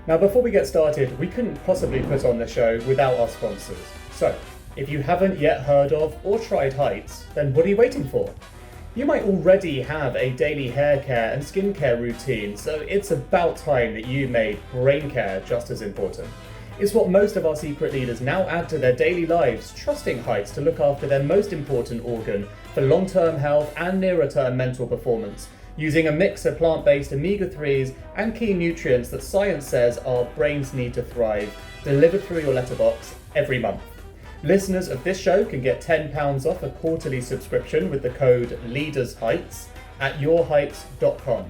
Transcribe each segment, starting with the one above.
Now, before we get started, we couldn't possibly put on the show without our sponsors. So, if you haven't yet heard of or tried Heights, then what are you waiting for? You might already have a daily hair care and skincare routine, so it's about time that you made brain care just as important. It's what most of our secret leaders now add to their daily lives, trusting Heights to look after their most important organ for long-term health and nearer-term mental performance, using a mix of plant-based omega-3s and key nutrients that science says our brains need to thrive, delivered through your letterbox every month. Listeners of this show can get £10 off a quarterly subscription with the code LEADERSHEIGHTS at yourheights.com.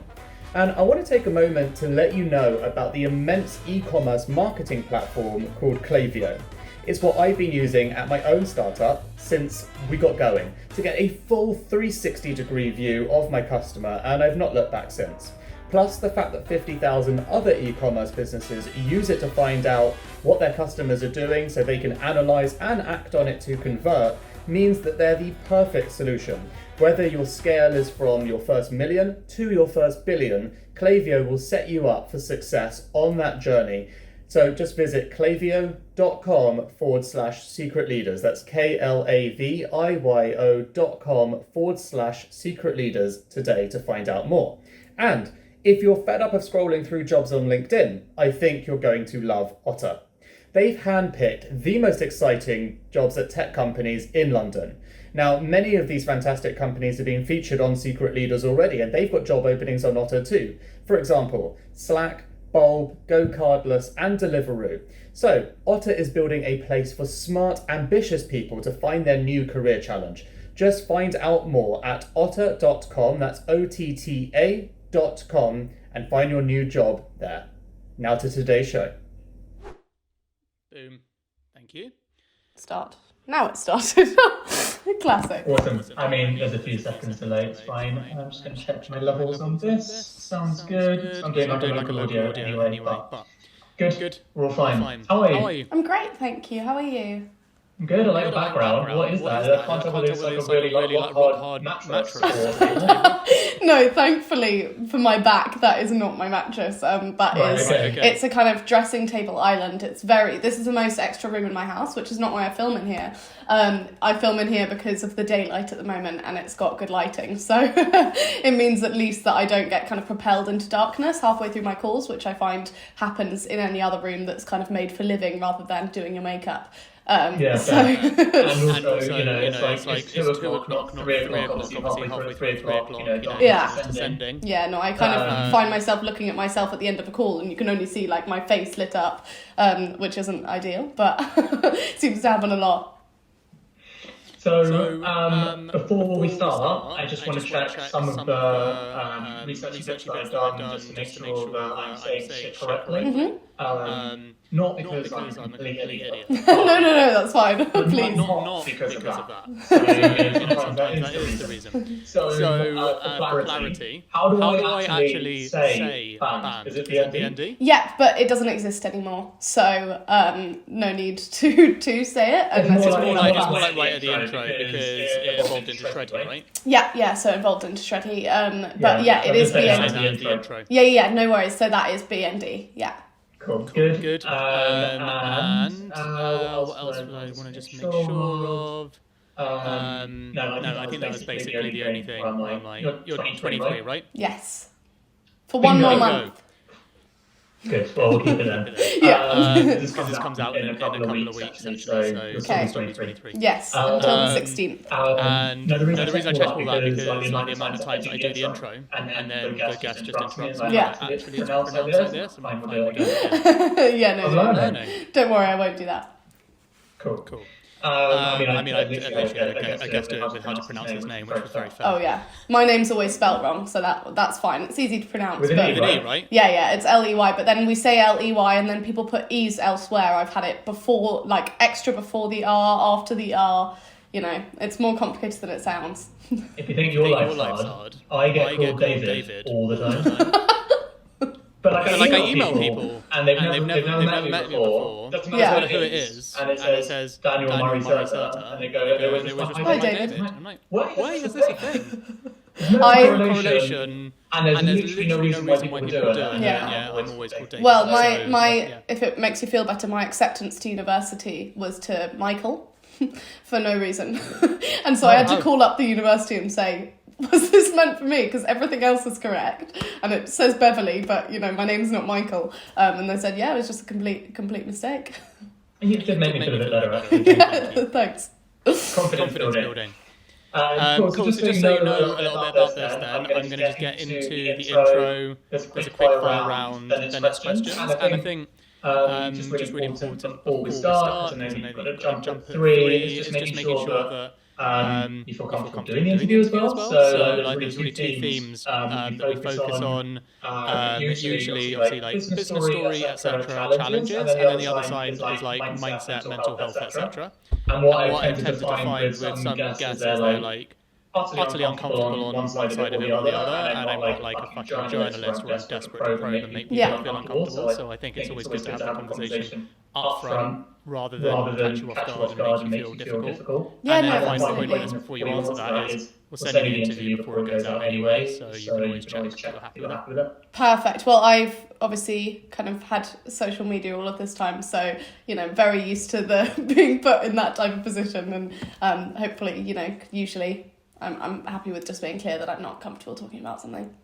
And I want to take a moment to let you know about the immense e-commerce marketing platform called Klaviyo. It's what I've been using at my own startup since we got going to get a full 360-degree view of my customer, and I've not looked back since. Plus the fact that 50,000 other e-commerce businesses use it to find out what their customers are doing so they can analyze and act on it to convert means that they're the perfect solution. Whether your scale is from your first million to your first billion, Klaviyo will set you up for success on that journey. So just visit klaviyo.com/secret leaders. That's klaviyo.com/secret leaders today to find out more. And if you're fed up of scrolling through jobs on LinkedIn, I think you're going to love Otter. They've handpicked the most exciting jobs at tech companies in London. Now, many of these fantastic companies are being featured on Secret Leaders already, and they've got job openings on Otter too. For example, Slack, Bulb, GoCardless, and Deliveroo. So, Otter is building a place for smart, ambitious people to find their new career challenge. Just find out more at otter.com, that's OTTA.com, and find your new job there. Now to today's show. Boom. Thank you. Start. Now it started. Classic. Awesome. I mean, there's a few seconds delay, it's fine. I'm just going to check my levels on this. Sounds good. I'm doing like a local audio anyway, but good. We're all fine. How are you? I'm great, thank you. How are you? I'm good. I like the background. What is that? I can't tell whether it's like a really hard mattress. No, thankfully for my back, that is not my mattress. It's a kind of dressing table island. This is the most extra room in my house, which is not why I film in here. I film in here because of the daylight at the moment, and it's got good lighting. So it means at least that I don't get kind of propelled into darkness halfway through my calls, which I find happens in any other room that's kind of made for living rather than doing your makeup. And also, it's 2 o'clock, not 3 o'clock, obviously halfway through 3 o'clock, descending. Yeah, no, I kind of find myself looking at myself at the end of a call, and you can only see like my face lit up, which isn't ideal, but seems to happen a lot. So, before we start, I just want to check some of the research bits that I've done just to make sure that I'm saying shit correctly. Mm-hmm. Not because I'm a complete idiot. No, that's fine. Please. Not because of that. So, that is the reason. So, for clarity, how do I actually say band? Is it BND? Yeah, but it doesn't exist anymore. So, no need to say it. It's more like right at the intro because it evolved into Shreddy, right? Yeah, so it evolved into Shreddy. But yeah, it is BND. Yeah, no worries. So that is BND, yeah. Cool. Good. What else would I want to just make sure of? No, I think that was basically the only thing. You're 23, right? Yes. For one more month. Good. Well, we'll keep it then. This comes out in a couple of weeks essentially. So okay. 23. Yes, until the 16th. And the reason I checked all that because like the amount of times I do the intro and then the guest just interrupts me. Yeah. Actually, it's pronounced like this. I'm fine with it. Yeah, no. Don't worry, I won't do that. Cool. I eventually had a guess to it with how to pronounce his name, which was very fair. Oh yeah, my name's always spelt wrong, so that's fine. It's easy to pronounce. With an E, right? Yeah, it's Ley, but then we say Ley, and then people put E's elsewhere. I've had it before, like extra before the R, after the R. You know, it's more complicated than it sounds. If you think your life's hard, I get called David all the time. But I email people and they've never met me before. Doesn't matter who it is, and it says Daniel Murray-Serter, and they go, "Hi David." I'm like, why is this a thing? There's no correlation. And there's literally no reason why people do it. Yeah, I'm always called David. Well, if it makes you feel better, my acceptance to university was to Michael for no reason. And so I had to call up the university and say, was this meant for me? Because everything else is correct. And it says Beverley, but, my name's not Michael. And they said, yeah, it was just a complete mistake. You did make me feel a bit better. Yeah, thanks. Confidence building. Cool. So just so you know a little bit about this, then I'm going to just get into the intro. There's a quick fire round, then it's questions, and I think just really important before we start, because I know you've got to jump at 3, is just making sure that you feel comfortable doing the interview as well. So there's really 2 themes that we focus on. Usually, obviously, like business story, etc., challenges, and then the other side is like mindset, mental health, etc. And what I've tended to find with some guests is they're like utterly uncomfortable on one side of it or the other, and I'm not like a fucking journalist where I'm desperate to probe and make people feel uncomfortable. So I think it's always good to have that conversation up front rather than catch you off guard and make you feel difficult. Yeah, and then my point is, before you answer that, is we'll send you the interview before it goes out anyway, so you can always check if you're happy with it. Perfect. Well, I've obviously kind of had social media all of this time, so, very used to the being put in that type of position, and hopefully, usually I'm happy with just being clear that I'm not comfortable talking about something.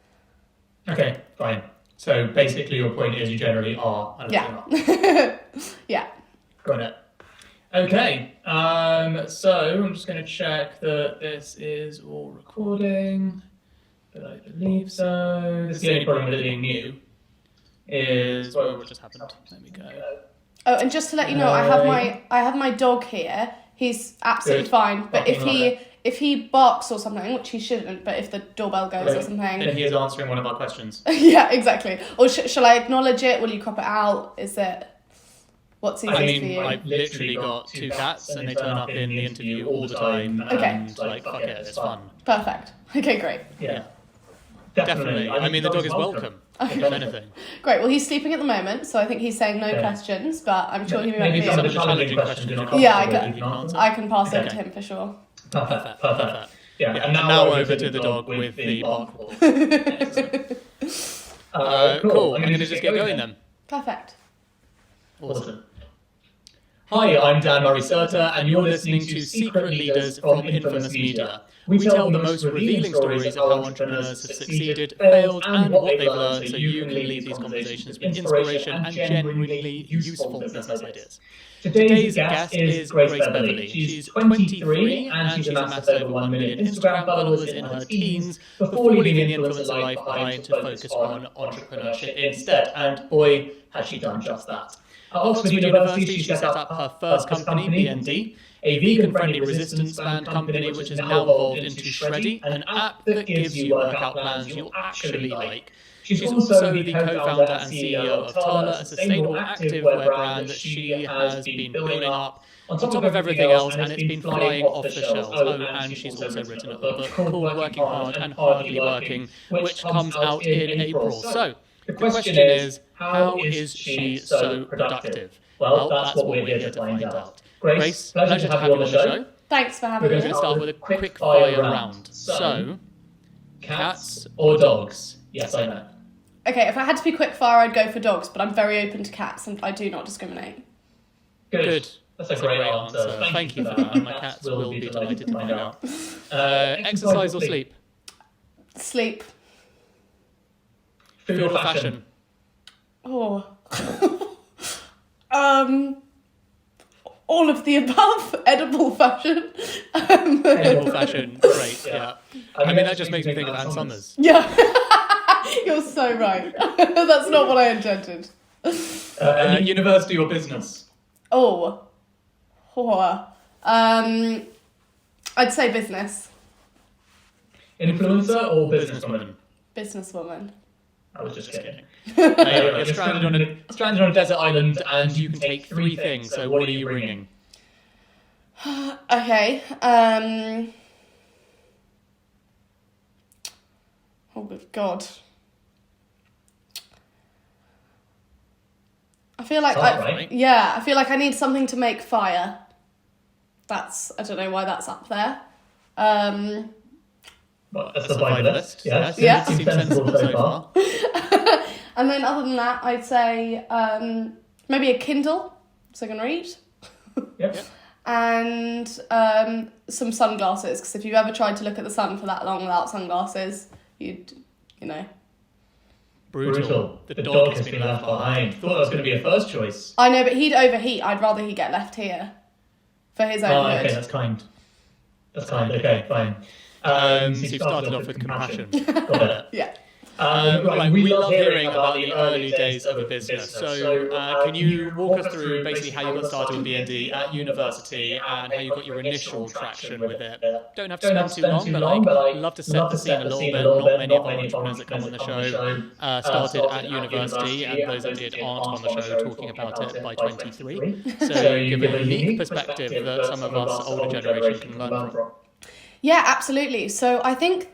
Okay, fine. So basically your point is you generally are. Yeah. Yeah. Got it. Okay, so I'm just going to check that this is all recording, but I believe so. This is the only problem with it being new, is what just happened. There we go. Oh, and just to let you know, I have my dog here. He's absolutely fine, but if he barks or something, which he shouldn't, but if the doorbell goes or something, then he is answering one of our questions. Yeah, exactly. Or shall I acknowledge it? Will you crop it out? Is it? What's easiest for you? I've literally got 2 cats, and they turn up in the interview all the time. Okay. And fuck it, it's fun. Perfect. Okay, great. Yeah. Definitely. I mean, the dog is welcome. If anything. Great. Well, he's sleeping at the moment, so I think he's saying no questions, but I'm sure he might be. Maybe some of the challenging questions. I can pass over to him for sure. Perfect. Yeah. And now over to the dog with the bark wall. Cool. I'm going to just get going then. Perfect. Awesome. Hi, I'm Dan Murray-Serter, and you're listening to Secret Leaders from Infamous Media. We tell the most revealing stories of how entrepreneurs have succeeded, failed, and what they've learned, so you can leave these conversations with inspiration and genuinely useful business ideas. Today's guest is Grace Beverley. She's 23 and she's amassed over 1 million Instagram followers in her teens before leaving the influencer life behind to focus on entrepreneurship instead. And boy, has she done just that. At Oxford University, she set up her first company, BND, a vegan-friendly resistance band company which has now evolved into Shreddy, an app that gives you workout plans you'll actually like. She's also the co-founder and CEO of Tala, a sustainable activewear brand that she has been building up on top of everything else, and it's been flying off the shelves. Oh, and she's also written a book called Working Hard and Hardly Working, which comes out in April. So, the question is, how is she so productive? Well, that's what we're here to find out. Grace, pleasure to have you on the show. Thanks for having me. We're going to start with a quick fire round. So, cats or dogs? Yes, I know. Okay, if I had to be quick fire, I'd go for dogs, but I'm very open to cats and I do not discriminate. Good. That's a great answer. Thank you for that. And my cats will be delighted to find out. Exercise or sleep? Sleep. Food or fashion? Oh. All of the above. Edible fashion. Edible fashion, great, yeah. I mean, that just makes me think of Ann Summers. Yeah. You're so right. That's not what I intended. University or business? I'd say business. Influencer or businesswoman? Businesswoman. I was just kidding. You're stranded on a desert island and you can take 3 things, so what are you bringing? Okay. Oh, good God. I feel like I feel like I need something to make fire. I don't know why that's up there. a survivalist. Yes. Yeah. Seems sensible so far. And then other than that, I'd say maybe a Kindle, so I can read. Yep. And some sunglasses, because if you've ever tried to look at the sun for that long without sunglasses, you'd, Brutal. The dog has been left behind. Thought that was going to be a first choice. I know, but he'd overheat. I'd rather he get left here for his own good. Okay, that's kind. Okay, fine. So you've started off with compassion. Got it. Yeah. Right, we love hearing about the early days of a business. So can you walk us through basically how you got started with B&D at university and how you got your initial traction with it? Don't have to spend too long, but I'd love to set the scene a little bit. Not many of our entrepreneurs that come on the show started at university, and those that did aren't on the show talking about it by 23. So give a unique perspective that some of us older generation can learn from. Yeah, absolutely. So I think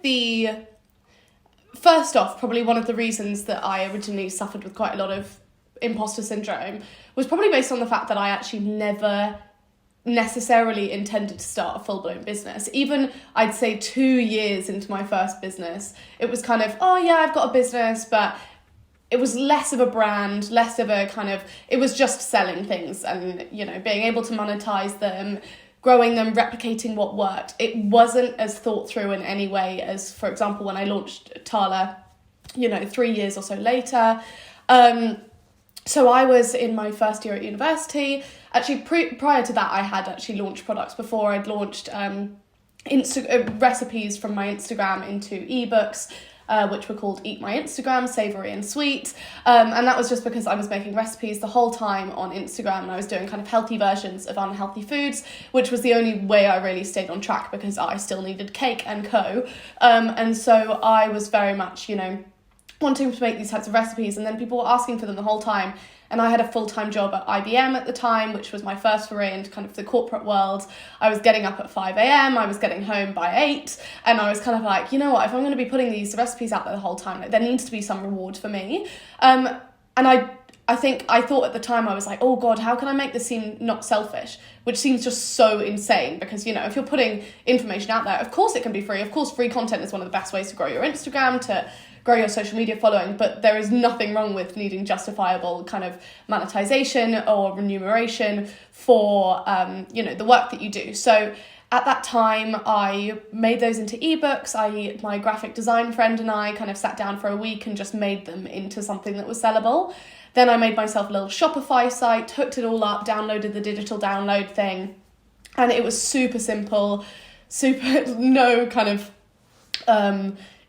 first off, probably one of the reasons that I originally suffered with quite a lot of imposter syndrome was probably based on the fact that I actually never necessarily intended to start a full-blown business. Even, I'd say 2 years into my first business, it was kind of, oh yeah, I've got a business, but it was less of a brand, less of a kind of, it was just selling things and, being able to monetize them, growing them, replicating what worked. It wasn't as thought through in any way as, for example, when I launched Tala, 3 years or so later. So I was in my first year at university. Actually, prior to that, I had actually launched products before. I'd launched recipes from my Instagram into ebooks, which were called Eat My Instagram, Savoury and Sweet. And that was just because I was making recipes the whole time on Instagram, and I was doing kind of healthy versions of unhealthy foods, which was the only way I really stayed on track because I still needed cake and co. And so I was very much, wanting to make these types of recipes, and then people were asking for them the whole time. And I had a full-time job at IBM at the time, which was my first foray into kind of the corporate world. I was getting up at 5 a.m, I was getting home by 8, and I was kind of like, you know what, if I'm going to be putting these recipes out there the whole time, there needs to be some reward for me. And I think I thought at the time, I was like, oh God, how can I make this seem not selfish? Which seems just so insane because, if you're putting information out there, of course it can be free. Of course, free content is one of the best ways to grow your Instagram, to grow your social media following, but there is nothing wrong with needing justifiable kind of monetization or remuneration for, the work that you do. So at that time, I made those into ebooks. My graphic design friend and I kind of sat down for a week and just made them into something that was sellable. Then I made myself a little Shopify site, hooked it all up, downloaded the digital download thing, and it was super simple, no kind of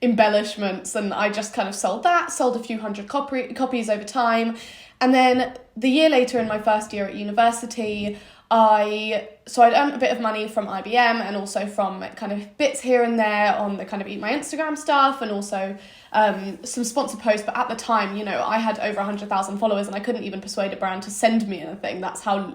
embellishments, and I just kind of sold a few hundred copies over time. And then the year later, in my first year at university, I'd earned a bit of money from IBM and also from kind of bits here and there on the kind of Eat My Instagram stuff, and also some sponsored posts. But at the time, I had over 100,000 followers and I couldn't even persuade a brand to send me anything. That's how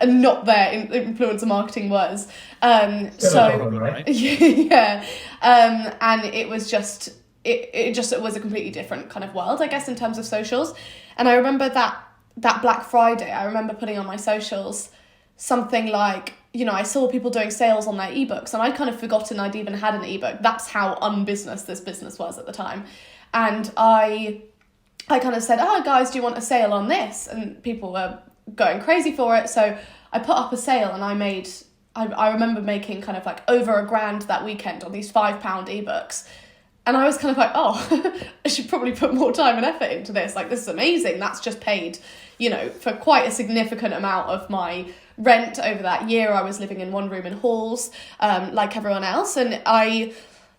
not their influencer marketing was. Right? Yeah. And it was just, it was a completely different kind of world, I guess, in terms of socials. And I remember that Black Friday, I remember putting on my socials something like, I saw people doing sales on their ebooks, and I'd kind of forgotten I'd even had an ebook. That's how unbusiness this business was at the time. And I kind of said, oh guys, do you want a sale on this? And people were going crazy for it. So I put up a sale, and I remember making kind of like over $1,000 that weekend on these £5 ebooks. And I was kind of like, oh, I should probably put more time and effort into this. This is amazing. That's just paid, for quite a significant amount of my rent over that year. I was living in one room in halls, like everyone else. And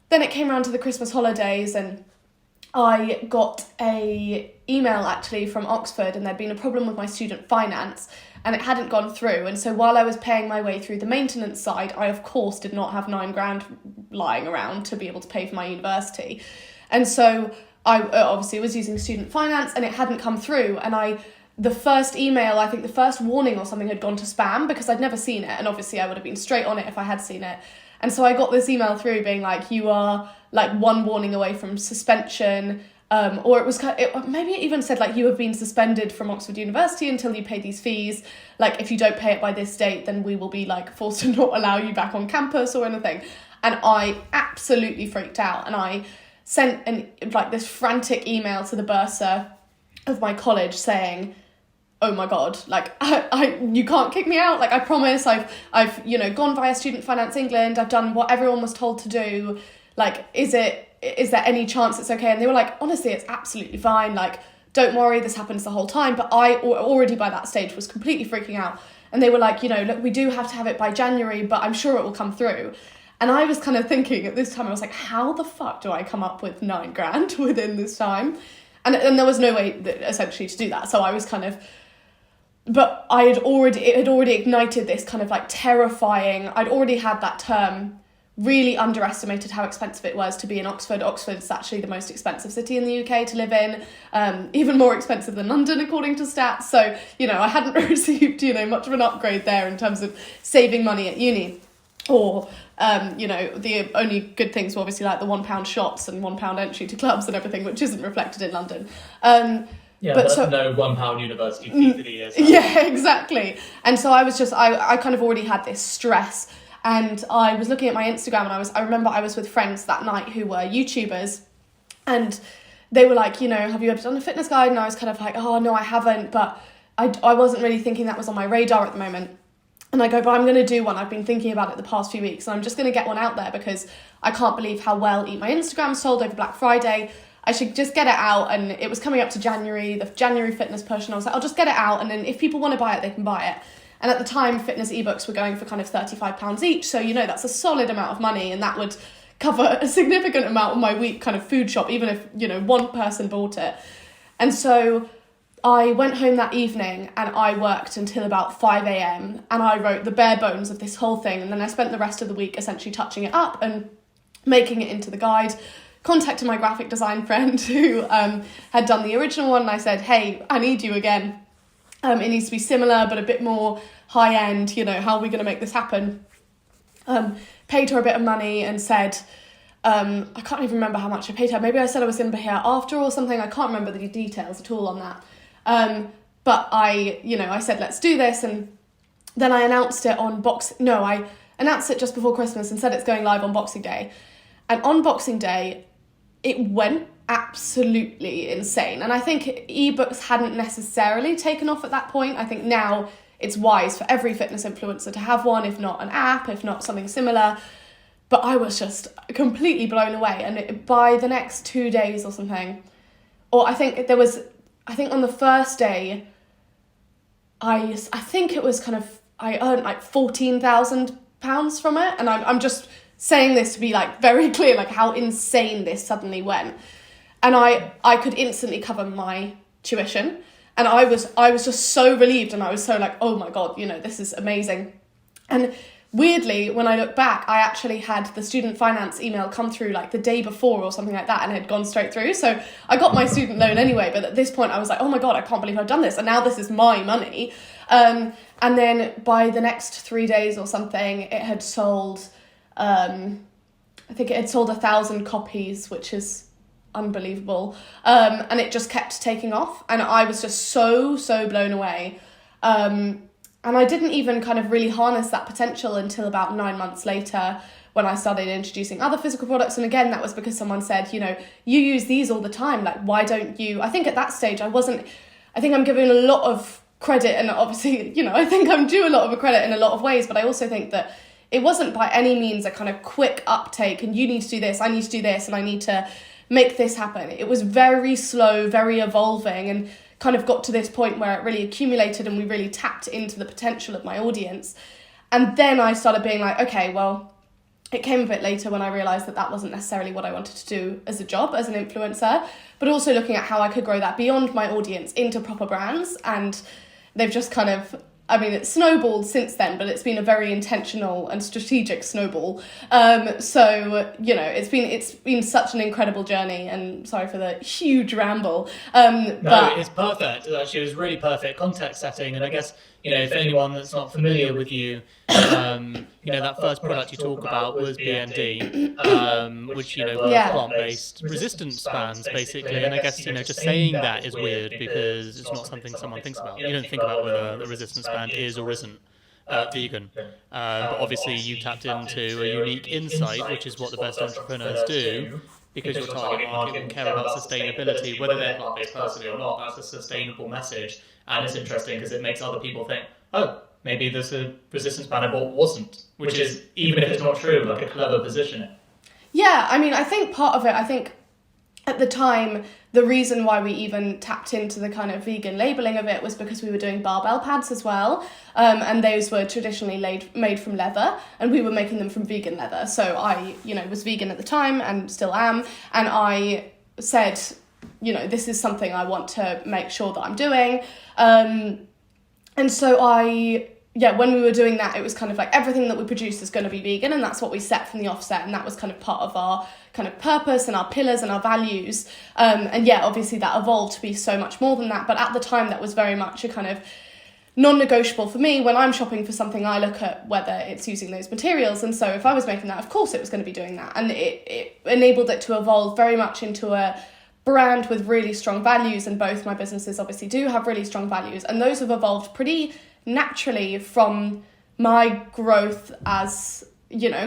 then it came around to the Christmas holidays, and I got a email actually from Oxford, and there'd been a problem with my student finance and it hadn't gone through. And so while I was paying my way through the maintenance side, I of course did not have $9,000 lying around to be able to pay for my university. And so I obviously was using student finance, and it hadn't come through. And the first email, I think the first warning or something, had gone to spam because I'd never seen it. And obviously I would have been straight on it if I had seen it. And so I got this email through being like, you are one warning away from suspension. Or it was maybe it even said you have been suspended from Oxford University until you pay these fees. If you don't pay it by this date, then we will be forced to not allow you back on campus or anything. And I absolutely freaked out, and I sent this frantic email to the bursar of my college saying, oh my God, like, you can't kick me out. Like, I promise I've gone via Student Finance England. I've done what everyone was told to do. Like, is there any chance it's okay? And they were like, honestly, it's absolutely fine. Like, don't worry, this happens the whole time. But I already by that stage was completely freaking out. And they were like, look, we do have to have it by January, but I'm sure it will come through. And I was kind of thinking at this time, I was like, how the fuck do I come up with $9,000 within this time? And there was no way essentially to do that. So I was kind of, but it had already ignited this kind of like terrifying, I'd already had that term, really underestimated how expensive it was to be in Oxford. Oxford's actually the most expensive city in the UK to live in, even more expensive than London according to stats. So, I hadn't received, much of an upgrade there in terms of saving money at uni. Or, the only good things were obviously like the £1 shots and £1 entry to clubs and everything, which isn't reflected in London. Yeah, but that's no £1 university fee for the year. So. Yeah, exactly. And so I was just, I kind of already had this stress. And I was looking at my Instagram, and I remember I was with friends that night who were YouTubers, and they were like, have you ever done a fitness guide? And I was kind of like, oh, no, I haven't. But I wasn't really thinking that was on my radar at the moment. And I go, but I'm going to do one. I've been thinking about it the past few weeks, and I'm just going to get one out there because I can't believe how well Eat My Instagram sold over Black Friday. I should just get it out. And it was coming up to January, the January fitness push, and I was like, I'll just get it out, and then if people want to buy it, they can buy it. And at the time, fitness ebooks were going for kind of £35 each. So, that's a solid amount of money, and that would cover a significant amount of my week kind of food shop, even if, one person bought it. And so I went home that evening and I worked until about 5 a.m. and I wrote the bare bones of this whole thing. And then I spent the rest of the week essentially touching it up and making it into the guide. Contacted my graphic design friend who had done the original one, and I said, hey, I need you again. It needs to be similar, but a bit more high-end, how are we going to make this happen? Paid her a bit of money and said, I can't even remember how much I paid her. Maybe I said I was going to pay her after or something. I can't remember the details at all on that. But I said, let's do this. And then I announced it on I announced it just before Christmas and said it's going live on Boxing Day. And on Boxing Day, it went absolutely insane. And I think ebooks hadn't necessarily taken off at that point. I think now it's wise for every fitness influencer to have one, if not an app, if not something similar. But I was just completely blown away. And by the next 2 days or something, or I think on the first day, I think it was kind of, I earned like £14,000 from it. And I'm just saying this to be like very clear, like how insane this suddenly went. And I could instantly cover my tuition. And I was just so relieved, and I was so like, oh my God, this is amazing. And weirdly, when I look back, I actually had the student finance email come through like the day before or something like that, and it had gone straight through. So I got my student loan anyway, but at this point I was like, oh my God, I can't believe I've done this. And now this is my money. And then by the next 3 days or something, it had sold, I think it had sold 1,000 copies, which is unbelievable. And it just kept taking off. And I was just so blown away. And I didn't even kind of really harness that potential until about 9 months later, when I started introducing other physical products. And again, that was because someone said, you use these all the time. Like, why don't you? I think at that stage, I think I'm giving a lot of credit, and obviously, I think I'm due a lot of credit in a lot of ways, but I also think that it wasn't by any means a kind of quick uptake and you need to do this, I need to do this, and I need to make this happen. It was very slow, very evolving, and kind of got to this point where it really accumulated and we really tapped into the potential of my audience. And then I started being like, okay, well, it came a bit later when I realised that wasn't necessarily what I wanted to do as a job, as an influencer, but also looking at how I could grow that beyond my audience into proper brands. And they've just kind of, it's snowballed since then, but it's been a very intentional and strategic snowball. So, it's been such an incredible journey, and sorry for the huge ramble. But it's perfect. Actually, it was really perfect context setting. And I guess, if anyone that's not familiar with you, that first product you talk about was BND, which, were plant-based resistance bands, basically. And I guess, just saying that is weird because it's not something someone thinks about. You don't think about whether the resistance band is or isn't vegan. But obviously you tapped into a unique insight, which is what the best entrepreneurs do, because your target market will care about sustainability, whether they're plant-based personally or not. That's a sustainable message, and it's interesting because it makes other people think, oh, maybe there's a resistance band I bought wasn't, which is, even if it's not true, like a clever positioning. Yeah, I mean, I think part of it, at the time, the reason why we even tapped into the kind of vegan labelling of it was because we were doing barbell pads as well. And those were traditionally made from leather, and we were making them from vegan leather. So I, was vegan at the time and still am. And I said, this is something I want to make sure that I'm doing. And so when we were doing that, it was kind of like everything that we produce is going to be vegan, and that's what we set from the offset, and that was kind of part of our kind of purpose and our pillars and our values. Obviously that evolved to be so much more than that, but at the time that was very much a kind of non-negotiable for me. When I'm shopping for something, I look at whether it's using those materials, and so if I was making that, of course it was going to be doing that, and it enabled it to evolve very much into a brand with really strong values, and both my businesses obviously do have really strong values, and those have evolved pretty naturally from my growth as,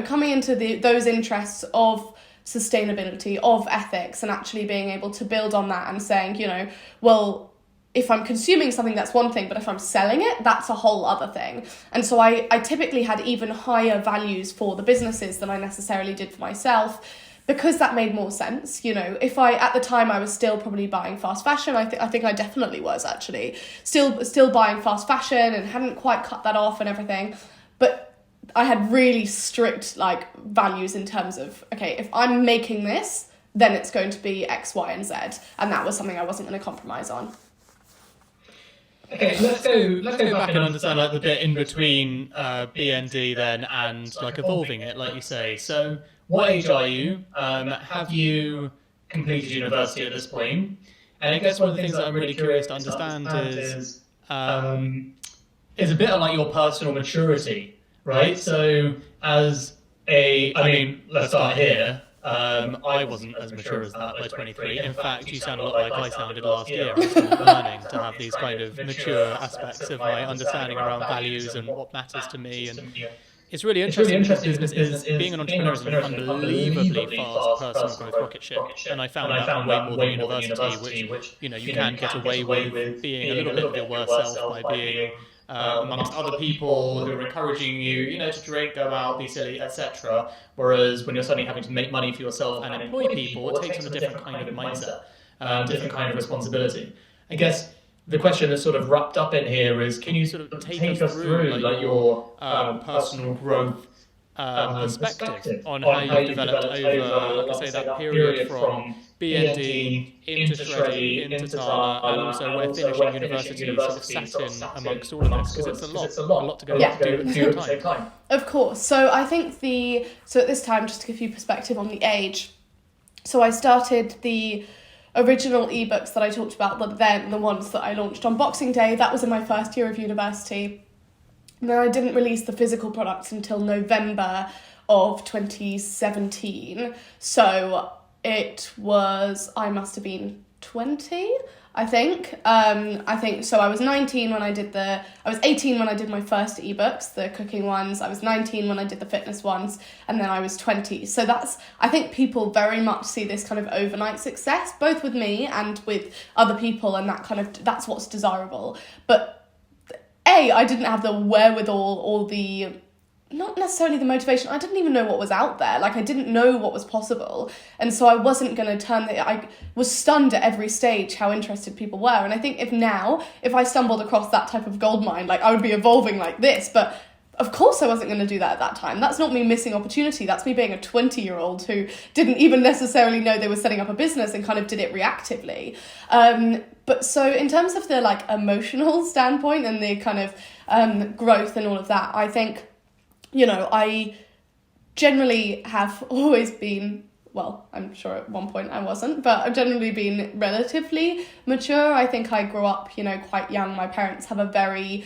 coming into those interests of sustainability, of ethics, and actually being able to build on that and saying, well, if I'm consuming something, that's one thing, but if I'm selling it, that's a whole other thing. And so I typically had even higher values for the businesses than I necessarily did for myself, because that made more sense. If at the time I was still probably buying fast fashion, I think I definitely was actually still buying fast fashion and hadn't quite cut that off and everything. But I had really strict values in terms of, okay, if I'm making this, then it's going to be X, Y, and Z. And that was something I wasn't going to compromise on. Okay, let's go back and understand the bit in between BND then and evolving it, like you say. So what age are you? Have you completed university at this point? And I guess one of the things that I'm really curious to understand is a bit of your personal maturity, right? So let's start here. I wasn't as mature as that by 23. In fact, you sound a lot like I sounded last year. I'm still learning to have these kind of mature aspects of my understanding around values and what matters to me. And it's really interesting because business is, being an entrepreneur is an unbelievably fast personal growth rocket ship. And I found that way more than university, which, you can get away with being a little bit of your worst self by being amongst other people who are encouraging you, to drink, go out, be silly, etc. Whereas when you're suddenly having to make money for yourself and employ people, it takes on a different kind of mindset, different kind of responsibility. I guess the question that's sort of wrapped up in here is, can you sort of take us through your personal growth perspective on how you've developed over, say, that period from BND into Shreddy, into Tala, and also where finishing university sort of sat in amongst all of this, because it's a lot to go do at the same time. Of course. So I think at this time, just to give you perspective on the age, so I started the original ebooks that I talked about, but then the ones that I launched on Boxing Day, that was in my first year of university. And then I didn't release the physical products until November of 2017. So it was, I must have been 20, I think. So. I was 18 when I did my first ebooks, the cooking ones. I was 19 when I did the fitness ones, and then I was 20. So I think people very much see this kind of overnight success, both with me and with other people, and that's what's desirable. But I didn't have the wherewithal or not necessarily the motivation. I didn't even know what was out there. I didn't know what was possible. And so I wasn't going to I was stunned at every stage how interested people were. And I think if I stumbled across that type of gold mine, I would be evolving like this. But of course I wasn't going to do that at that time. That's not me missing opportunity. That's me being a 20-year-old who didn't even necessarily know they were setting up a business and kind of did it reactively. But so in terms of the emotional standpoint and the kind of growth and all of that, I think, I generally have always been, well, I'm sure at one point I wasn't, but I've generally been relatively mature. I think I grew up, quite young. My parents have a very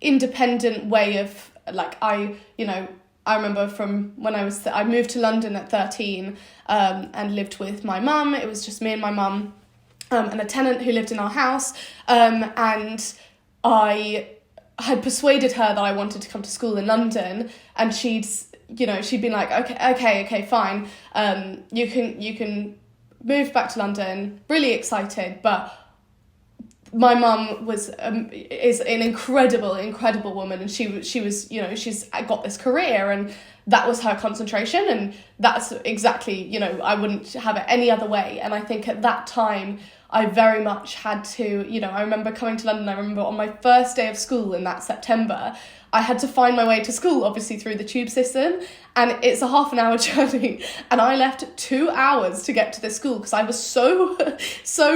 independent way of, I remember from when I moved to London at 13 and lived with my mum. It was just me and my mum and a tenant who lived in our house. And I had persuaded her that I wanted to come to school in London, and she'd been like, okay, fine, you can move back to London, really excited. But my mum is an incredible woman, and she was she's got this career, and that was her concentration, and that's exactly, I wouldn't have it any other way. And I think at that time I very much had to, I remember coming to London. I remember on my first day of school in that September, I had to find my way to school, obviously through the tube system, and it's a half an hour journey, and I left 2 hours to get to this school because I was so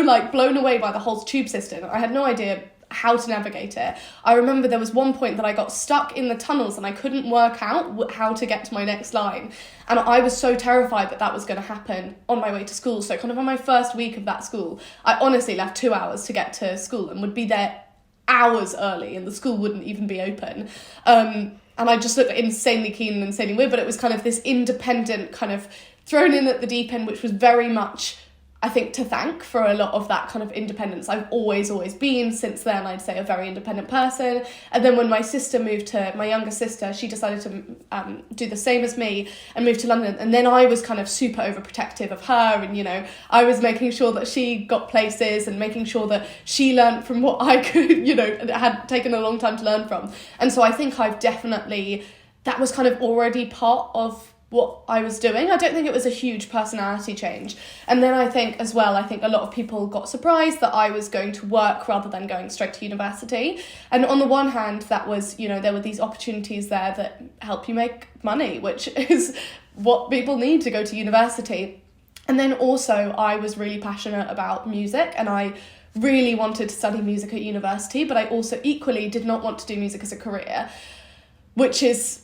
like blown away by the whole tube system. I had no idea how to navigate it. I remember there was one point that I got stuck in the tunnels and I couldn't work out how to get to my next line, and I was so terrified that was going to happen on my way to school. So kind of on my first week of that school, I honestly left 2 hours to get to school and would be there hours early, and the school wouldn't even be open. And I just looked insanely keen and insanely weird, but it was kind of this independent kind of thrown in at the deep end, which was very much, I think, to thank for a lot of that kind of independence. I've always been, since then, I'd say, a very independent person. And then when my younger sister, she decided to do the same as me and move to London. And then I was kind of super overprotective of her. And, I was making sure that she got places and making sure that she learned from what I could, had taken a long time to learn from. And so I think that was kind of already part of what I was doing. I don't think it was a huge personality change. And then I think a lot of people got surprised that I was going to work rather than going straight to university. And on the one hand, that was, there were these opportunities there that help you make money, which is what people need to go to university. And then also I was really passionate about music, and I really wanted to study music at university, but I also equally did not want to do music as a career, which is,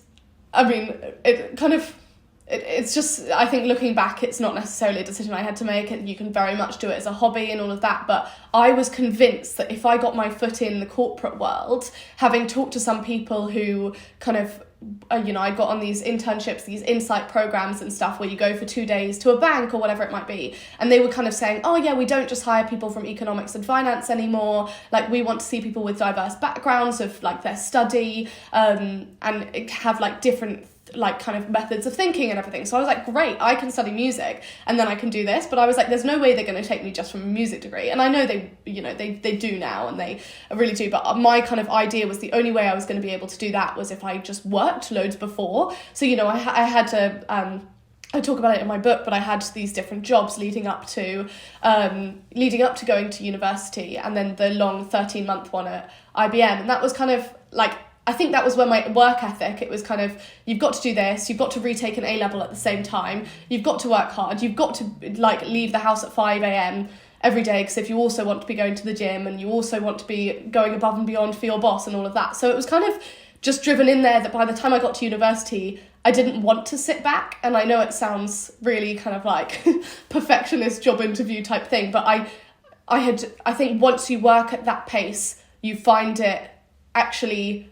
it's just, I think looking back, it's not necessarily a decision I had to make. You can very much do it as a hobby and all of that. But I was convinced that if I got my foot in the corporate world, having talked to some people who kind of, I got on these internships, these insight programs and stuff where you go for 2 days to a bank or whatever it might be. And they were kind of saying, oh yeah, we don't just hire people from economics and finance anymore. Like, we want to see people with diverse backgrounds of like their study, and have like different like kind of methods of thinking and everything. So I was like, great, I can study music and then I can do this. But I was like, there's no way they're going to take me just from a music degree. And I know they do now, and they really do. But my kind of idea was the only way I was going to be able to do that was if I just worked loads before. So, I had to, I talk about it in my book, but I had these different jobs leading up to going to university, and then the long 13-month one at IBM. And that was kind of like, I think that was where my work ethic, it was kind of, you've got to do this, you've got to retake an A-level at the same time, you've got to work hard, you've got to like leave the house at 5 a.m. every day, because if you also want to be going to the gym and you also want to be going above and beyond for your boss and all of that. So it was kind of just driven in there that by the time I got to university, I didn't want to sit back. And I know it sounds really kind of like perfectionist job interview type thing, but I think once you work at that pace, you find it actually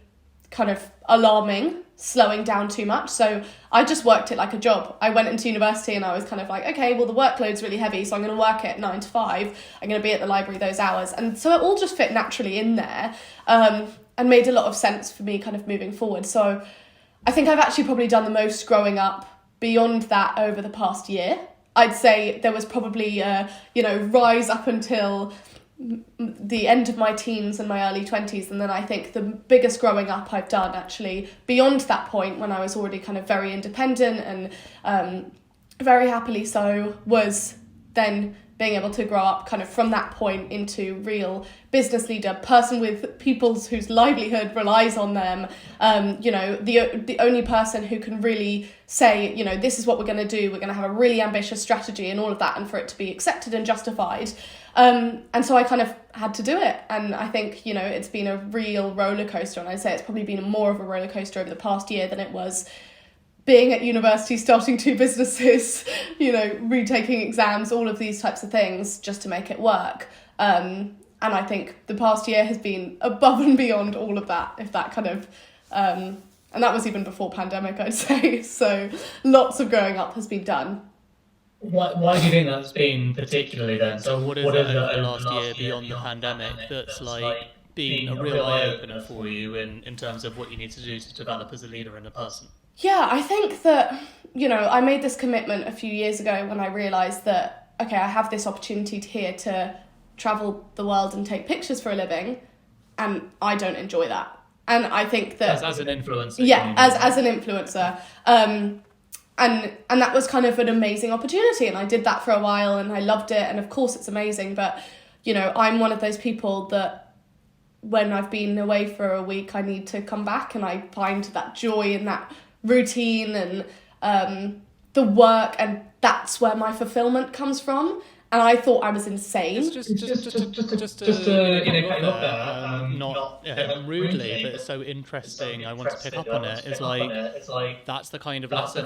kind of alarming, slowing down too much. So I just worked it like a job. I went into university and I was kind of like, okay, well, the workload's really heavy, so I'm going to work it 9 to 5. I'm going to be at the library those hours. And so it all just fit naturally in there, and made a lot of sense for me kind of moving forward. So I think I've actually probably done the most growing up beyond that over the past year. I'd say there was probably rise up until the end of my teens and my early 20s, and then I think the biggest growing up I've done actually beyond that point, when I was already kind of very independent and very happily so, was then being able to grow up kind of from that point into real business leader, person with people whose livelihood relies on them, the only person who can really say, this is what we're going to do, we're going to have a really ambitious strategy and all of that, and for it to be accepted and justified. And so I kind of had to do it. And I think, it's been a real roller coaster. And I'd say it's probably been more of a roller coaster over the past year than it was being at university, starting 2 businesses, retaking exams, all of these types of things just to make it work. And I think the past year has been above and beyond all of that, if that kind of, and that was even before pandemic, I'd say. So lots of growing up has been done. Why do you think that's been particularly then? So what is it over the last year beyond the pandemic that's like been a real eye-opener for you in terms of what you need to do to develop as a leader and a person? Yeah, I think that, I made this commitment a few years ago when I realised that, okay, I have this opportunity here to travel the world and take pictures for a living, and I don't enjoy that. And I think that... As an influencer. Yeah, as an influencer. And that was kind of an amazing opportunity, and I did that for a while, and I loved it, and of course it's amazing, but, I'm one of those people that when I've been away for a week, I need to come back, and I find that joy in that routine and the work, and that's where my fulfillment comes from. And I thought I was insane. Just to cut you off there, not rudely, but it's so interesting. I want to pick up on it. It's like that's the kind of lesson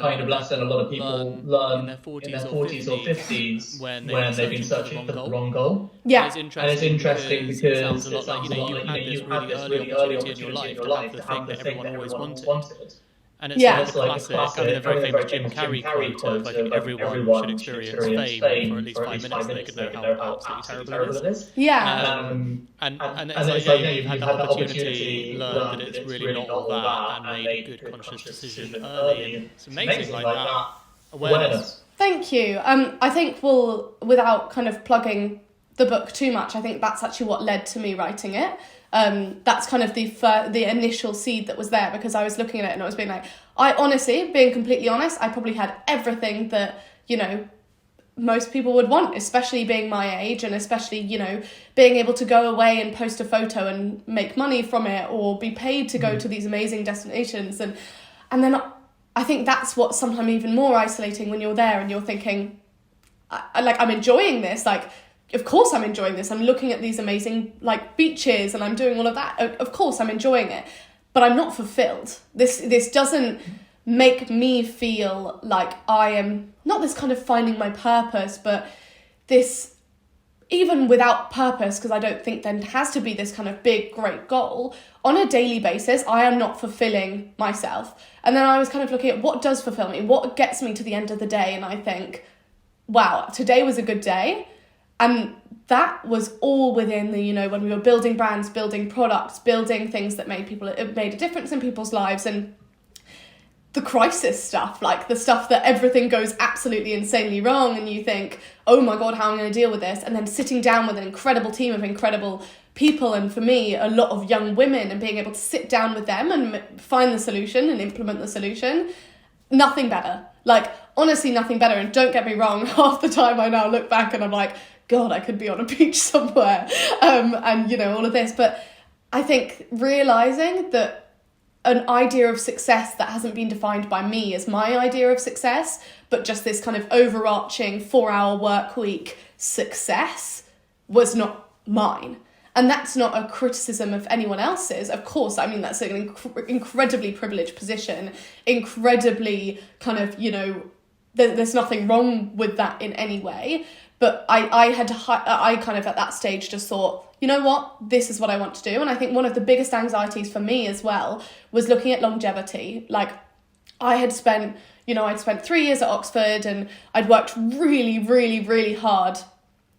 a lot of people learn in their 40s or 50s when they've been searching for the wrong goal. Yeah, and it's interesting because it sounds a lot like you had this really early opportunity in your life to have the thing that everyone always wanted. And it's like a classic, a very famous Jim Carrey quote of, I think everyone should experience fame for at least 5 minutes so they could know how absolutely terrible it is. Yeah. And it's like, you've had that opportunity, learned that it's really not all that, and made a good conscious decision early. And it's amazing like that. Awareness. Thank you. I think without kind of plugging the book too much, I think that's actually what led to me writing it. That's kind of the initial seed that was there, because I was looking at it and I was being like, being completely honest, I probably had everything that, most people would want, especially being my age, and especially, being able to go away and post a photo and make money from it, or be paid to go to these amazing destinations. And then I think that's what's sometimes even more isolating when you're there and you're thinking, I'm enjoying this, of course I'm enjoying this. I'm looking at these amazing beaches and I'm doing all of that. Of course I'm enjoying it, but I'm not fulfilled. This doesn't make me feel like I am not this kind of finding my purpose, but this, even without purpose, because I don't think there has to be this kind of big, great goal, on a daily basis, I am not fulfilling myself. And then I was kind of looking at what does fulfill me, what gets me to the end of the day. And I think, wow, today was a good day. And that was all within the, when we were building brands, building products, building things that made a difference in people's lives. And the crisis stuff, the stuff that everything goes absolutely insanely wrong and you think, oh my God, how am I going to deal with this? And then sitting down with an incredible team of incredible people, and for me, a lot of young women, and being able to sit down with them and find the solution and implement the solution. Nothing better. Honestly, nothing better. And don't get me wrong, half the time I now look back and I'm like, God, I could be on a beach somewhere, and all of this. But I think realising that an idea of success that hasn't been defined by me as my idea of success, but just this kind of overarching 4-hour work week success was not mine. And that's not a criticism of anyone else's. Of course, that's an incredibly privileged position, incredibly kind of, there's nothing wrong with that in any way. But I kind of at that stage just thought, you know what, this is what I want to do. And I think one of the biggest anxieties for me as well was looking at longevity. I had spent, I'd spent 3 years at Oxford and I'd worked really, really, really hard.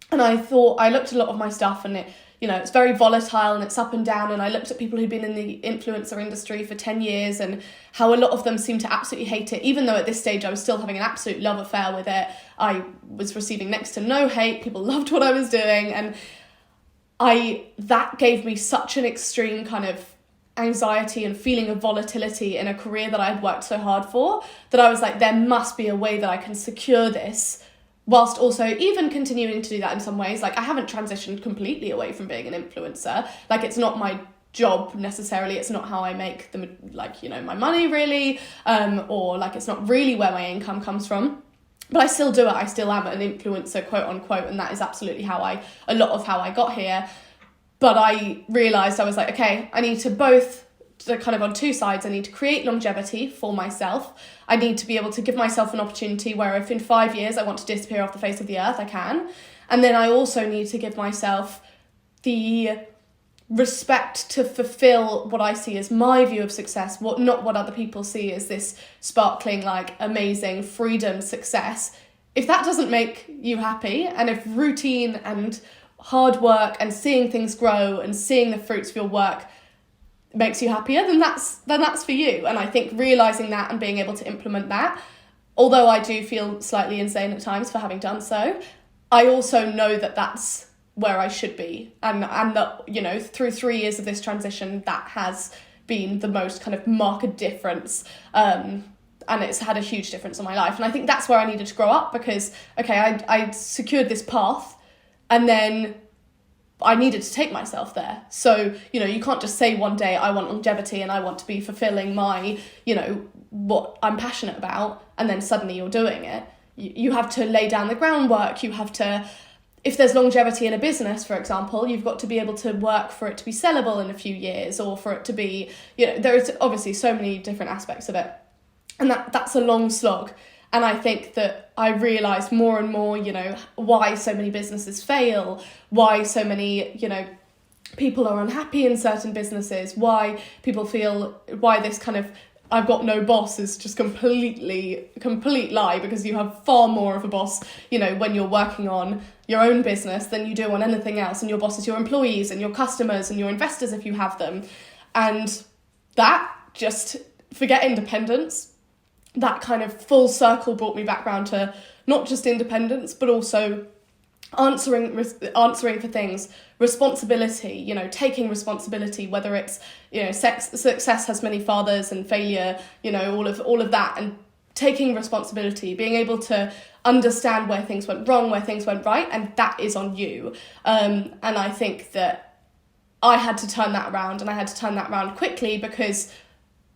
And I looked at a lot of my stuff and it's very volatile and it's up and down. And I looked at people who'd been in the influencer industry for 10 years and how a lot of them seemed to absolutely hate it, even though at this stage I was still having an absolute love affair with it. I was receiving next to no hate. People loved what I was doing. And that gave me such an extreme kind of anxiety and feeling of volatility in a career that I'd worked so hard for, that I was like, there must be a way that I can secure this whilst also even continuing to do that in some ways. I haven't transitioned completely away from being an influencer. It's not my job necessarily. It's not how I make my money really, or it's not really where my income comes from. But I still do it. I still am an influencer, quote unquote, and that is absolutely a lot of how I got here. But I realised I was like, okay, I need to both, kind of on two sides, I need to create longevity for myself. I need to be able to give myself an opportunity where if in 5 years I want to disappear off the face of the earth, I can. And then I also need to give myself the respect to fulfill what I see as my view of success, not what other people see as this sparkling, amazing freedom success. If that doesn't make you happy, and if routine and hard work and seeing things grow and seeing the fruits of your work makes you happier, then that's for you. And I think realising that and being able to implement that, although I do feel slightly insane at times for having done so, I also know that that's where I should be. And that, you know, through 3 years of this transition, that has been the most kind of marked difference. And it's had a huge difference in my life. And I think that's where I needed to grow up, because, okay, I secured this path, and then I needed to take myself there. So, you know, you can't just say one day, I want longevity and I want to be fulfilling my, you know, what I'm passionate about, and then suddenly you're doing it. You have to lay down the groundwork. You have to, if there's longevity in a business, for example, you've got to be able to work for it to be sellable in a few years, or for it to be, you know, there's obviously so many different aspects of it. And that's a long slog. And I think that I realised more and more, you know, why so many businesses fail, why so many, you know, people are unhappy in certain businesses, why people feel, why this kind of I've got no boss is just complete lie, because you have far more of a boss, you know, when you're working on your own business than you do on anything else. And your boss is your employees and your customers and your investors if you have them. And that, just forget independence, that kind of full circle brought me back round to not just independence, but also answering for things, responsibility, you know, taking responsibility, whether it's, you know, success has many fathers and failure, you know, all of that, and taking responsibility, being able to understand where things went wrong, where things went right, and that is on you. And I think that I had to turn that around, and I had to turn that around quickly, because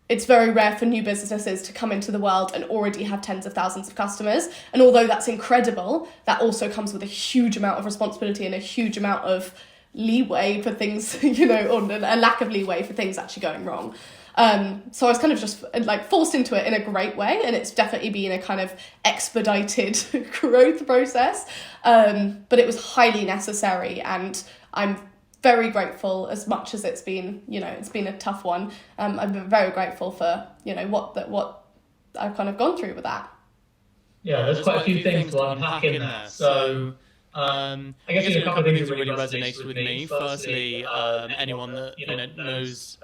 it's very rare for new businesses to come into the world and already have tens of thousands of customers. And although that's incredible, that also comes with a huge amount of responsibility and a huge amount of leeway for things, you know, or a lack of leeway for things actually going wrong. So I was kind of just like forced into it in a great way. And it's definitely been a kind of expedited growth process. But it was highly necessary, and I'm very grateful, as much as it's been, you know, it's been a tough one. I'm very grateful for, you know, what I've kind of gone through with that. Yeah, there's quite a few things to unpack in there. So I guess a couple of things that really resonated with me. Firstly, anyone that, you know, knows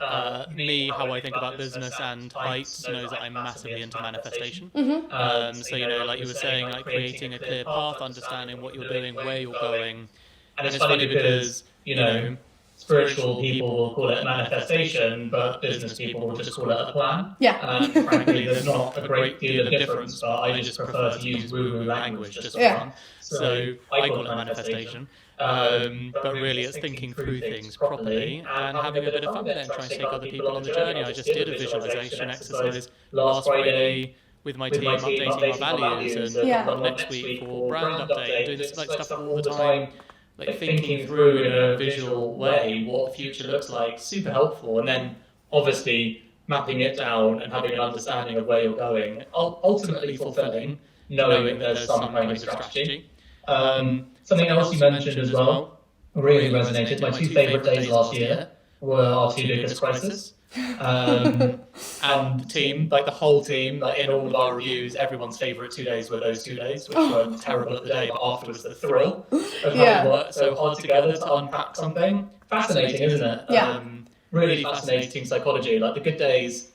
me, how I think about business and heights, knows that I'm massively into manifestation. Mm-hmm. So, you know, like you were saying, like creating a clear path, understanding what you're doing, where you're going. And it's funny because, you know, spiritual people will call it manifestation, but business people will just call it a plan. Yeah. Frankly, there's not a great deal of difference, but I just prefer to use woo-woo language just for fun. So I call it manifestation. But really it's thinking through things properly and having a bit of fun with it and trying to take other people on the journey. I just did a visualization exercise last Friday with my team, updating our values, and next week for brand update, doing this like stuff all the time. Like thinking through in a visual way what the future looks like, super helpful. And then obviously mapping it down and having an understanding of where you're going, ultimately fulfilling, knowing that there's some kind of strategy. Something else you mentioned as well really resonated. My two favourite days last year were our two biggest crises. And the team, like the whole team, like in all of our reviews, everyone's favourite 2 days were those 2 days, which were terrible at the day, but afterwards the thrill of having worked so hard together to unpack something. Fascinating, isn't it? Yeah. Really fascinating psychology. Like the good days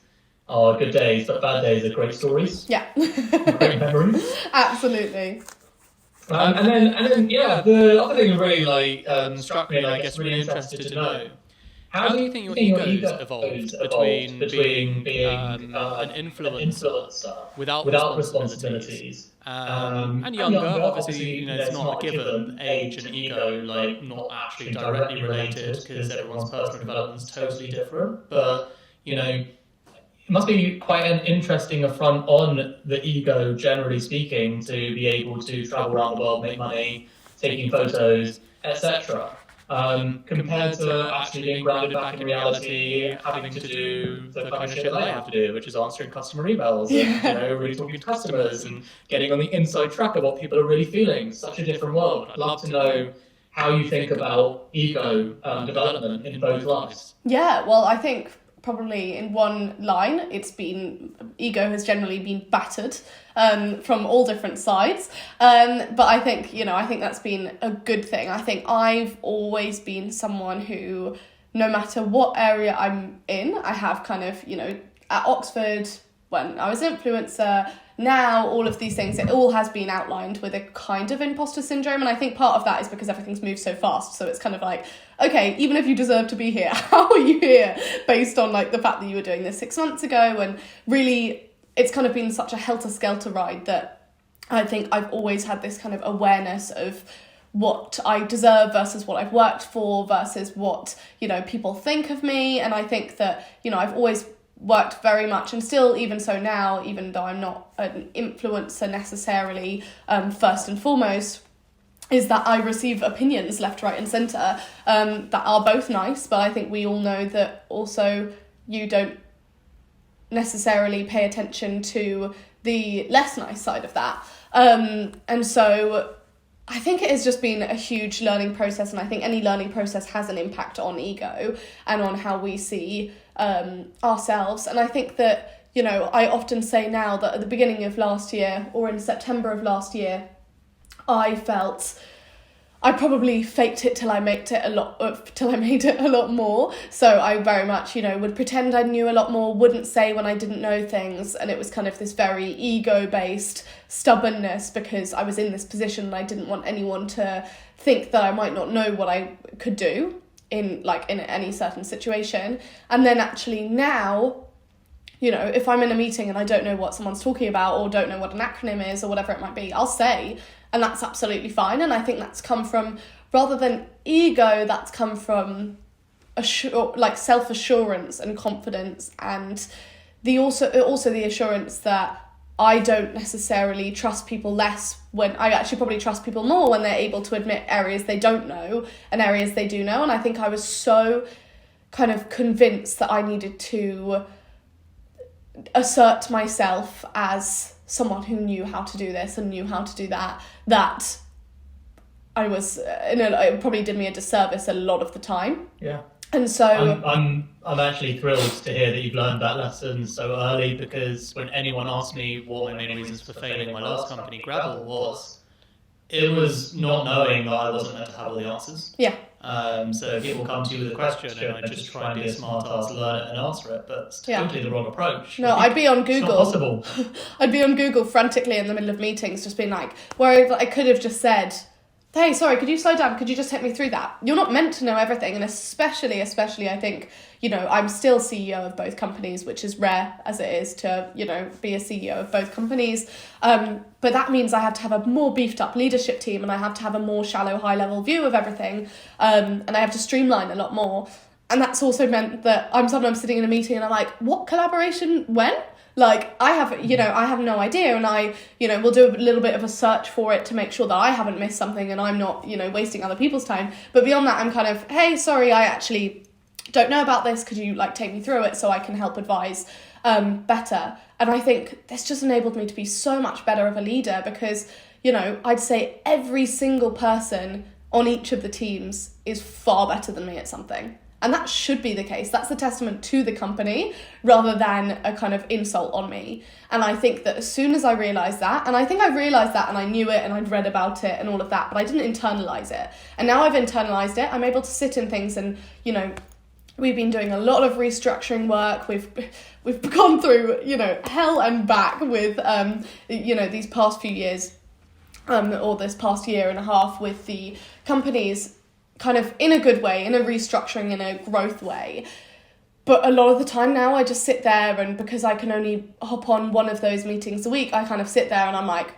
are good days, but bad days are great stories. Yeah. Great memories. Absolutely. And then, yeah, the other thing that really struck me, and I guess really interested to know. How do you think your ego evolved between being an influencer without responsibilities and younger? Obviously, you know, it's not a given. Age and ego, like, not actually directly related because everyone's personal development is totally different. But, you know, it must be quite an interesting affront on the ego, generally speaking, to be able to travel around the world, make money, taking photos, etc. Compared to actually being grounded back in reality, having to do the kind of shit that I have to do, which is answering customer emails and, you know, really talking to customers and getting on the inside track of what people are really feeling. Such a different world. I'd love to know how you think about ego development in both lives. Yeah, well, I think probably in one line, ego has generally been battered from all different sides. But I think, I think that's been a good thing. I think I've always been someone who, no matter what area I'm in, I have kind of, at Oxford, when I was influencer, now all of these things, it all has been outlined with a kind of imposter syndrome. And I think part of that is because everything's moved so fast. So it's kind of like, okay, even if you deserve to be here, how are you here? Based on like the fact that you were doing this 6 months ago. And really, it's kind of been such a helter-skelter ride that I think I've always had this kind of awareness of what I deserve versus what I've worked for versus what, people think of me. And I think that, I've always worked very much, and still even so now, even though I'm not an influencer necessarily, first and foremost, is that I receive opinions left, right and centre that are both nice, but I think we all know that also you don't necessarily pay attention to the less nice side of that. And so I think it has just been a huge learning process, and I think any learning process has an impact on ego and on how we see ourselves. And I think that, I often say now that at the beginning of last year, or in September of last year, I felt I probably faked it till I made it a lot more. So I very much, would pretend I knew a lot more, wouldn't say when I didn't know things. And it was kind of this very ego-based stubbornness because I was in this position and I didn't want anyone to think that I might not know what I could do in any certain situation. And then actually now, if I'm in a meeting and I don't know what someone's talking about or don't know what an acronym is or whatever it might be, I'll say, and that's absolutely fine. And I think that's come from, rather than ego, that's come from self-assurance and confidence, and also the assurance that I don't necessarily trust people less when I actually probably trust people more when they're able to admit areas they don't know and areas they do know. And I think I was so kind of convinced that I needed to assert myself as someone who knew how to do this and knew how to do that, that it probably did me a disservice a lot of the time. Yeah. And so I'm actually thrilled to hear that you've learned that lesson so early, because when anyone asked me what my main reasons for failing my last company, Gravel, was, it was not knowing that I wasn't meant to have all the answers. Yeah. So people come to you with a question and I just try and be a smart ass, learn it and answer it, but it's totally the wrong approach. No, I'd be on Google. It's not possible. I'd be on Google frantically in the middle of meetings, just being like, where I could have just said, hey, sorry, could you slow down? Could you just take me through that? You're not meant to know everything. And especially, I think, I'm still CEO of both companies, which is rare as it is to, be a CEO of both companies. But that means I have to have a more beefed up leadership team, and I have to have a more shallow, high level view of everything. And I have to streamline a lot more. And that's also meant that I'm sometimes sitting in a meeting and I'm like, what collaboration, when? I have no idea, and we'll do a little bit of a search for it to make sure that I haven't missed something and I'm not, wasting other people's time. But beyond that, I'm kind of, hey, sorry, I actually don't know about this. Could you take me through it so I can help advise better? And I think this just enabled me to be so much better of a leader because, I'd say every single person on each of the teams is far better than me at something. And that should be the case. That's a testament to the company rather than a kind of insult on me. And I think that as soon as I realised that, and I think I realised that and I knew it and I'd read about it and all of that, but I didn't internalise it. And now I've internalised it, I'm able to sit in things and, we've been doing a lot of restructuring work. We've gone through, hell and back with, these past few years, or this past year and a half with the companies, kind of in a good way, in a restructuring, in a growth way. But a lot of the time now I just sit there, and because I can only hop on one of those meetings a week, I kind of sit there and I'm like,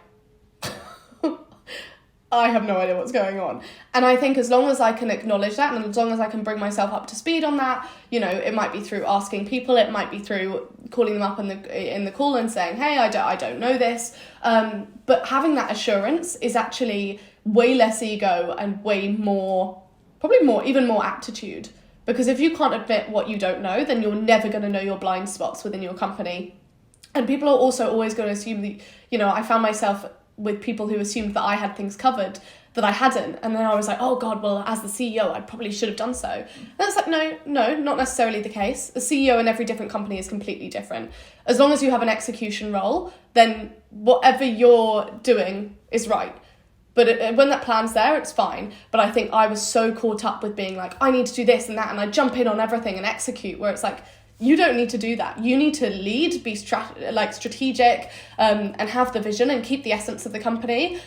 I have no idea what's going on. And I think as long as I can acknowledge that, and as long as I can bring myself up to speed on that, it might be through asking people, it might be through calling them up in the call and saying, hey, I don't know this. But having that assurance is actually way less ego and way more, even more aptitude. Because if you can't admit what you don't know, then you're never going to know your blind spots within your company. And people are also always going to assume that, I found myself with people who assumed that I had things covered. that I hadn't. And then I was like, oh God, well, as the CEO, I probably should have done so. And it's like, no, not necessarily the case. A CEO in every different company is completely different. As long as you have an execution role, then whatever you're doing is right. But when that plan's there, it's fine. But I think I was so caught up with being like, I need to do this and that, and I jump in on everything and execute, where it's like, you don't need to do that. You need to lead, be strategic, and have the vision and keep the essence of the company.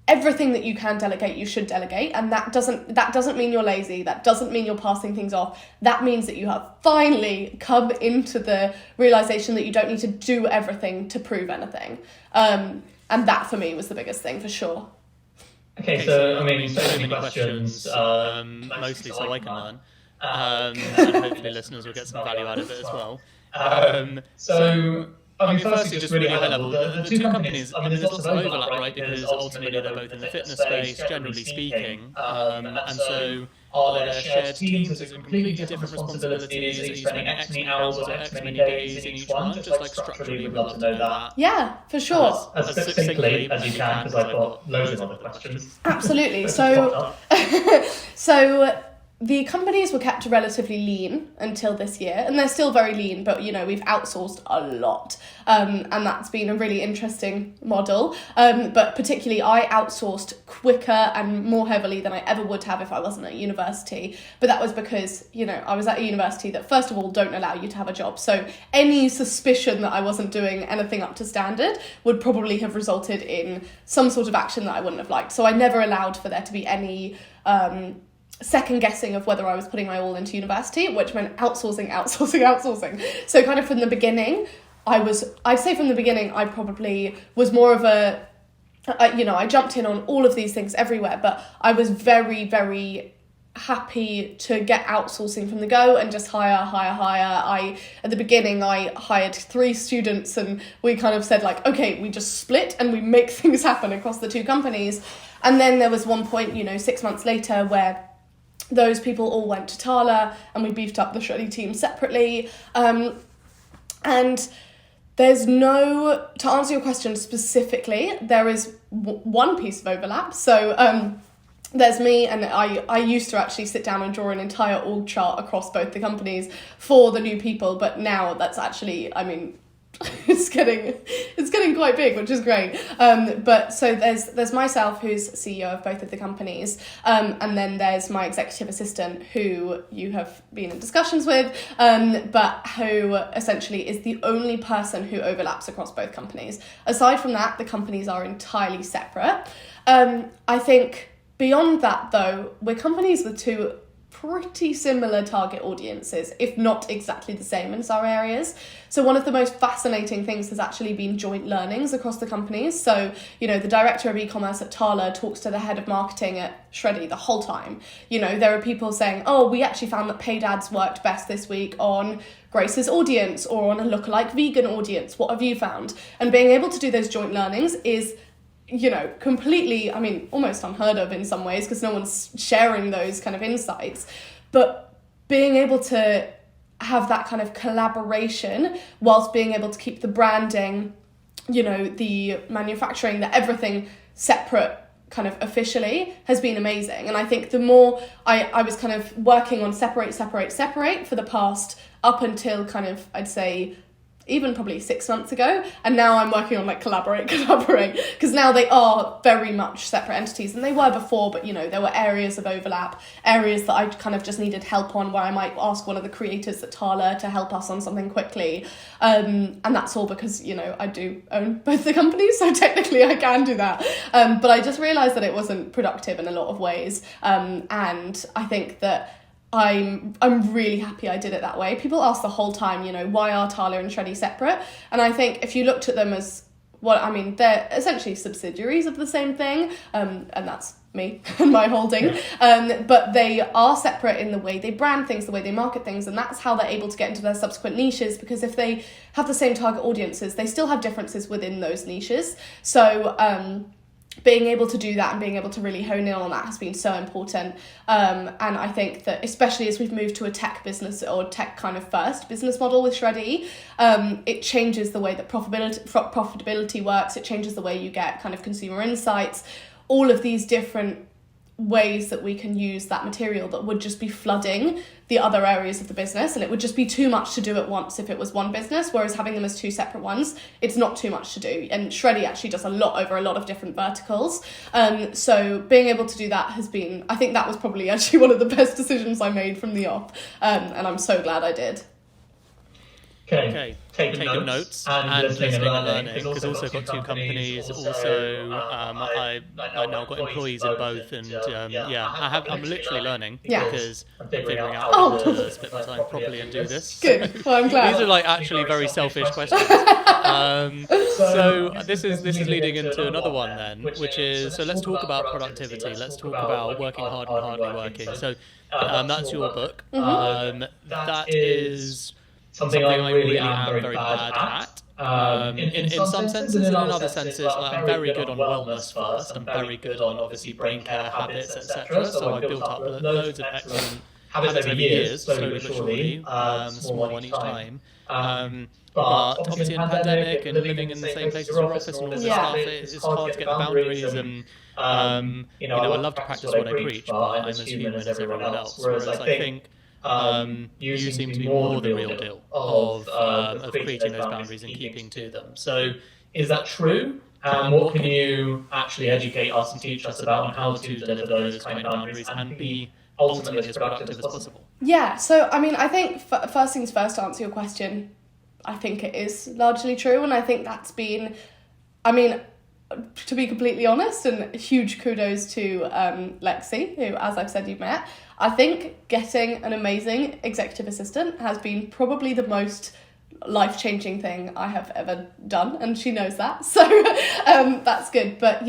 Everything that you can delegate, you should delegate. And that doesn't mean you're lazy. That doesn't mean you're passing things off. That means that you have finally come into the realization that you don't need to do everything to prove anything. And that for me was the biggest thing, for sure. Okay, so I mean, so many questions, mostly so I can learn, and hopefully listeners will get some value out of it as well. So, I mean, firstly, just really high level, the two companies, I mean, there's lots of overlap, right? Because ultimately they're both in the fitness space, generally speaking, and so are there shared teams with completely different responsibilities? Are you spending X many hours or X many days in each one? Just like structurally, we'd love to know that. Yeah, for sure. As succinctly as you can, because I've got loads of other questions. Absolutely. So the companies were kept relatively lean until this year, and they're still very lean, but we've outsourced a lot, and that's been a really interesting model. But particularly, I outsourced quicker and more heavily than I ever would have if I wasn't at university. But that was because I was at a university that, first of all, don't allow you to have a job. So any suspicion that I wasn't doing anything up to standard would probably have resulted in some sort of action that I wouldn't have liked. So I never allowed for there to be any second guessing of whether I was putting my all into university, which meant outsourcing. So kind of from the beginning, I probably was more of I jumped in on all of these things everywhere, but I was very, very happy to get outsourcing from the go and just hire. At the beginning, I hired 3 students, and we kind of said like, okay, we just split and we make things happen across the 2 companies. And then there was one point, 6 months later, where those people all went to Tala, and we beefed up the Shreddy team separately. And there's to answer your question specifically, there is one piece of overlap. So there's me, and I used to actually sit down and draw an entire org chart across both the companies for the new people, but now that's actually, it's getting quite big, which is great. But so there's myself, who's CEO of both of the companies, and then there's my executive assistant, who you have been in discussions with, but who essentially is the only person who overlaps across both companies. Aside from that, the companies are entirely separate. I think beyond that, though, we're companies with 2 pretty similar target audiences, if not exactly the same in some areas. So one of the most fascinating things has actually been joint learnings across the companies. So, the director of e-commerce at Tala talks to the head of marketing at Shreddy the whole time. There are people saying, oh, we actually found that paid ads worked best this week on Grace's audience or on a lookalike vegan audience. What have you found? And being able to do those joint learnings is completely, almost unheard of in some ways, because no one's sharing those kind of insights. But being able to have that kind of collaboration whilst being able to keep the branding, the manufacturing, the everything separate kind of officially has been amazing. And I think the more I was kind of working on separate for the past up until kind of, I'd say, even probably 6 months ago, and now I'm working on collaborate, because now they are very much separate entities, and they were before, but there were areas of overlap, areas that I kind of just needed help on, where I might ask one of the creators at Tala to help us on something quickly, and that's all because I do own both the companies, so technically I can do that, but I just realised that it wasn't productive in a lot of ways, and I think that I'm really happy I did it that way. People ask the whole time, why are Tala and Shreddy separate? And I think if you looked at them as they're essentially subsidiaries of the same thing, and that's me and my holding. But they are separate in the way they brand things, the way they market things, and that's how they're able to get into their subsequent niches, because if they have the same target audiences, they still have differences within those niches. So being able to do that and being able to really hone in on that has been so important. And I think that especially as we've moved to a tech business or tech kind of first business model with Shreddy, it changes the way that profitability works. It changes the way you get kind of consumer insights, all of these different ways that we can use that material that would just be flooding the other areas of the business, and it would just be too much to do at once if it was one business, whereas having them as two separate ones, it's not too much to do. And Shreddy actually does a lot over a lot of different verticals. So being able to do that has been, I think that was probably actually one of the best decisions I made from the off, and I'm so glad I did. Okay. Taking notes and listening and learning, because also got two companies. Also, I now got employees in both, and I'm literally learning because I'm figuring out how to split my time properly and do this. Good. Well, I'm glad. These are like actually very selfish questions. So this is leading into another one then, which is, so let's talk about productivity. Let's talk about working hard and hardly working. So that's your book. That is something I really am very bad at. In some senses, and in other senses, I'm very good on wellness first. I'm very good on obviously brain care habits, etc. So I've built up loads of excellent habits over years, slowly but surely, small one each time. But obviously in a pandemic and living in the same place as your office and all this stuff, it's hard to get the boundaries. And I love to practice what I preach, but I'm as human as everyone else. Whereas I think you seem to be more the real deal of creating those boundaries and keeping to them. So is that true? And what can you actually educate us and teach us about on how to deliver those kind of boundaries and be ultimately as productive as possible? Yeah, so I mean, I think first things first, to answer your question, I think it is largely true, and I think that's been, I mean, to be completely honest, and huge kudos to Lexi, who, as I've said, you've met. I think getting an amazing executive assistant has been probably the most life-changing thing I have ever done, and she knows that, so that's good. But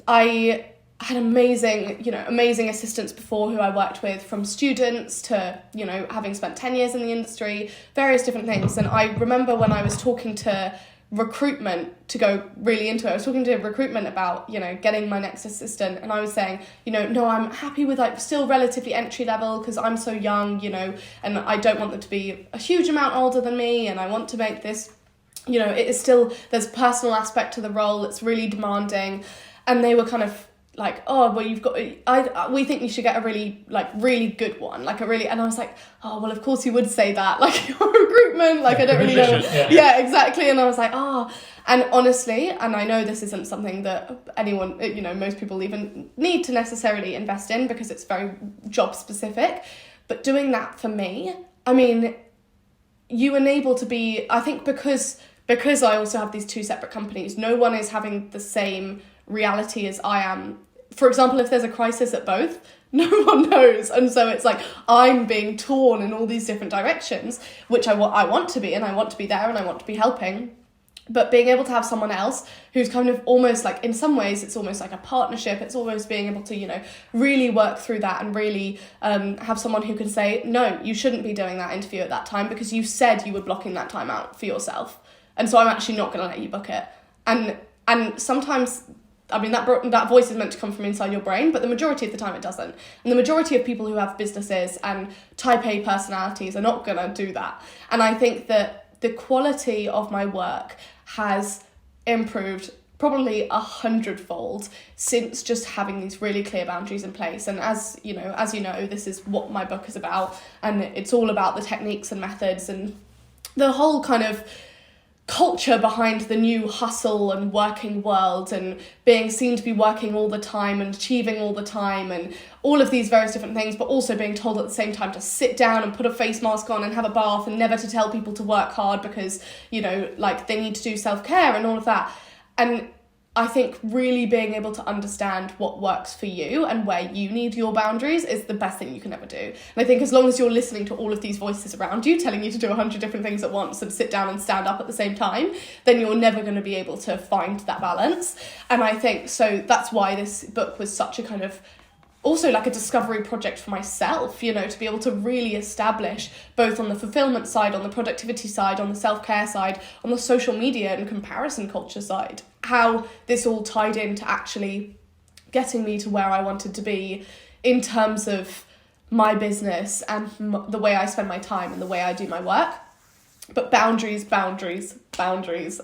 I had amazing assistants before who I worked with, from students to, having spent 10 years in the industry, various different things. And I remember when I was talking to recruitment, to go really into it, I was talking to recruitment about, getting my next assistant, and I was saying, no, I'm happy with still relatively entry level because I'm so young, and I don't want them to be a huge amount older than me, and I want to make this, it is still, there's a personal aspect to the role, it's really demanding. And they were kind of like, oh, well, we think you should get a really good one, and I was like, oh, well, of course you would say that, your recruitment, I don't really know. Yeah, exactly. And I was like, and honestly, and I know this isn't something that anyone, most people even need to necessarily invest in because it's very job specific, but doing that for me, I mean, you enable to be, I think because I also have these two separate companies, no one is having the same reality as I am. For example, if there's a crisis at both, no one knows, and so it's like I'm being torn in all these different directions, which I want to be, and I want to be there, and I want to be helping. But being able to have someone else who's kind of almost like, in some ways, it's almost like a partnership. It's almost being able to, really work through that and really have someone who can say, no, you shouldn't be doing that interview at that time because you said you were blocking that time out for yourself, and so I'm actually not going to let you book it. And sometimes, I mean, that voice is meant to come from inside your brain, but the majority of the time it doesn't. And the majority of people who have businesses and type A personalities are not going to do that. And I think that the quality of my work has improved probably 100-fold since just having these really clear boundaries in place. And as you know, this is what my book is about, and it's all about the techniques and methods and the whole kind of culture behind the new hustle and working world, and being seen to be working all the time and achieving all the time and all of these various different things, but also being told at the same time to sit down and put a face mask on and have a bath, and never to tell people to work hard because, they need to do self-care and all of that. And I think really being able to understand what works for you and where you need your boundaries is the best thing you can ever do. And I think as long as you're listening to all of these voices around you telling you to do 100 different things at once and sit down and stand up at the same time, then you're never going to be able to find that balance. And I think, so that's why this book was such a kind of, also like a discovery project for myself, to be able to really establish, both on the fulfillment side, on the productivity side, on the self-care side, on the social media and comparison culture side, how this all tied into actually getting me to where I wanted to be in terms of my business and the way I spend my time and the way I do my work. But boundaries.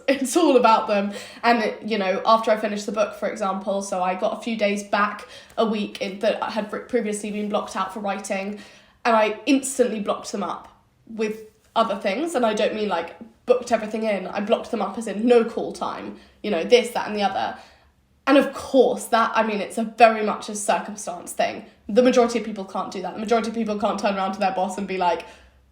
It's all about them. And, you know, after I finished the book, for example, so I got a few days back a week that I had previously been blocked out for writing, and I instantly blocked them up with other things. And I don't mean like booked everything in. I blocked them up as in no call time, you know, this, that, and the other. And of course, that, I mean, it's a very much a circumstance thing. The majority of people can't do that. The majority of people can't turn around to their boss and be like,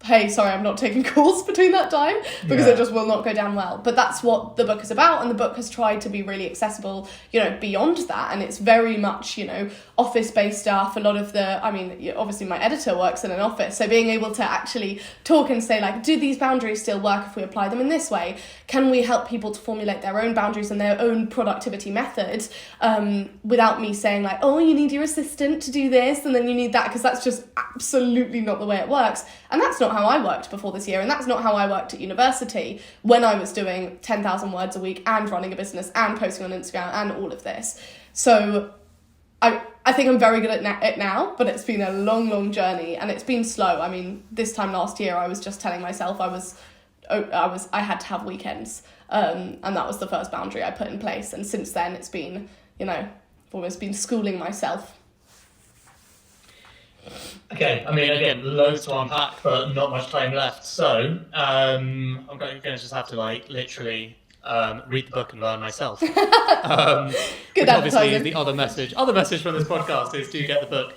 hey, sorry, I'm not taking calls between that time, because it just will not go down well. But that's what the book is about, and the book has tried to be really accessible, you know, beyond that. And it's very much, you know, office-based stuff. A lot of the, I mean, obviously my editor works in an office, so being able to actually talk and say, like, do these boundaries still work if we apply them in this way? Can we help people to formulate their own boundaries and their own productivity methods, without me saying, like, oh, you need your assistant to do this, and then you need that, because that's just absolutely not the way it works. And that's not how I worked before this year, and that's not how I worked at university when I was doing 10,000 words a week and running a business and posting on Instagram and all of this. So I think I'm very good at it now, but it's been a long journey, and it's been slow. I mean, this time last year I was just telling myself I had to have weekends, and that was the first boundary I put in place. And since then it's been, you know, I've almost been schooling myself. Okay, I mean, again, loads to unpack, but not much time left. So, I'm going to just have to, like, literally read the book and learn myself. Good which obviously is the other message. Other message from this podcast is do get the book.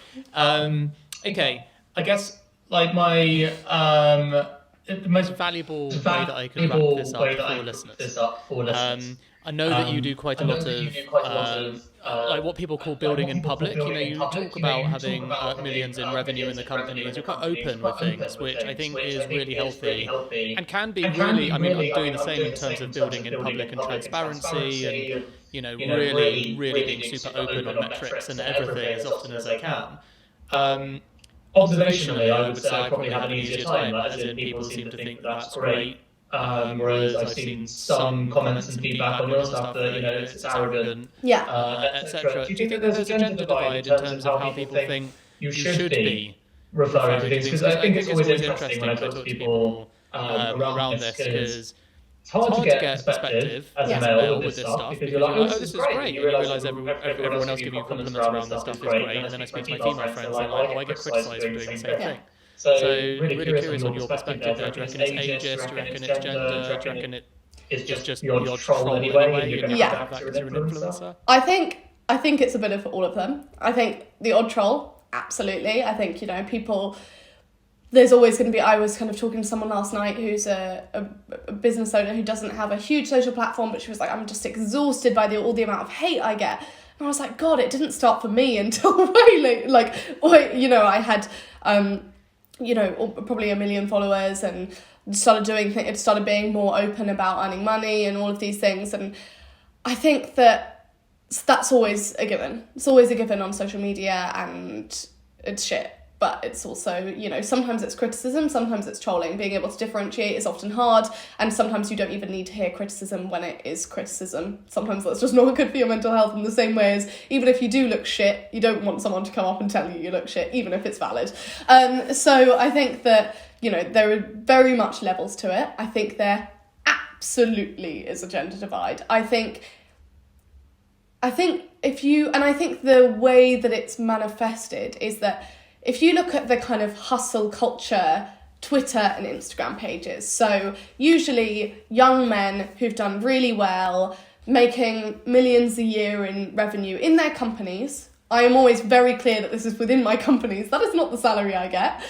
Okay, I guess, like, my the most valuable way that I can wrap this up for listeners. I know that you do quite a lot of like what people call building in public. You know, you talk about having millions in revenue in the company, and you're quite open with things, which I think is really healthy and can be really, I mean, I'm doing the same in terms of building in public and transparency and, you know, really being super open on metrics and everything as often as I can. Observationally, I would say I probably have an easier time, as in people seem to think that's great. Whereas I've seen some comments and feedback on your stuff that, you know, it's arrogant, etc. Do you think there's a gender divide in terms of how people think you should be referring to things? Because I think it's always interesting when I talk to people around this, because it's hard to get perspective as a male with this stuff, because you're like, oh, this is great, and you realise everyone else giving you compliments around this stuff is great, and then I speak to my female friends and like, oh, I get criticised for doing the same thing. So really curious on your perspective there. Do you reckon it's ageist? Do you reckon it's gender? Do you reckon it's just your troll anyway? You have that because you're an influencer? I think it's a bit of all of them. I think the odd troll, absolutely. I think, you know, people, there's always going to be, I was kind of talking to someone last night who's a business owner who doesn't have a huge social platform, but she was like, I'm just exhausted by all the amount of hate I get. And I was like, God, it didn't start for me until really, like, you know, I had, you know, probably 1 million followers and started being more open about earning money and all of these things. And I think that's always a given. It's always a given on social media, and it's shit. But it's also, you know, sometimes it's criticism, sometimes it's trolling. Being able to differentiate is often hard, and sometimes you don't even need to hear criticism when it is criticism. Sometimes that's just not good for your mental health, in the same way as even if you do look shit, you don't want someone to come up and tell you look shit, even if it's valid. So I think that, you know, there are very much levels to it. I think there absolutely is a gender divide. I think the way that it's manifested is that if you look at the kind of hustle culture Twitter and Instagram pages, so usually young men who've done really well, making millions a year in revenue in their companies. I am always very clear that this is within my companies. That is not the salary I get.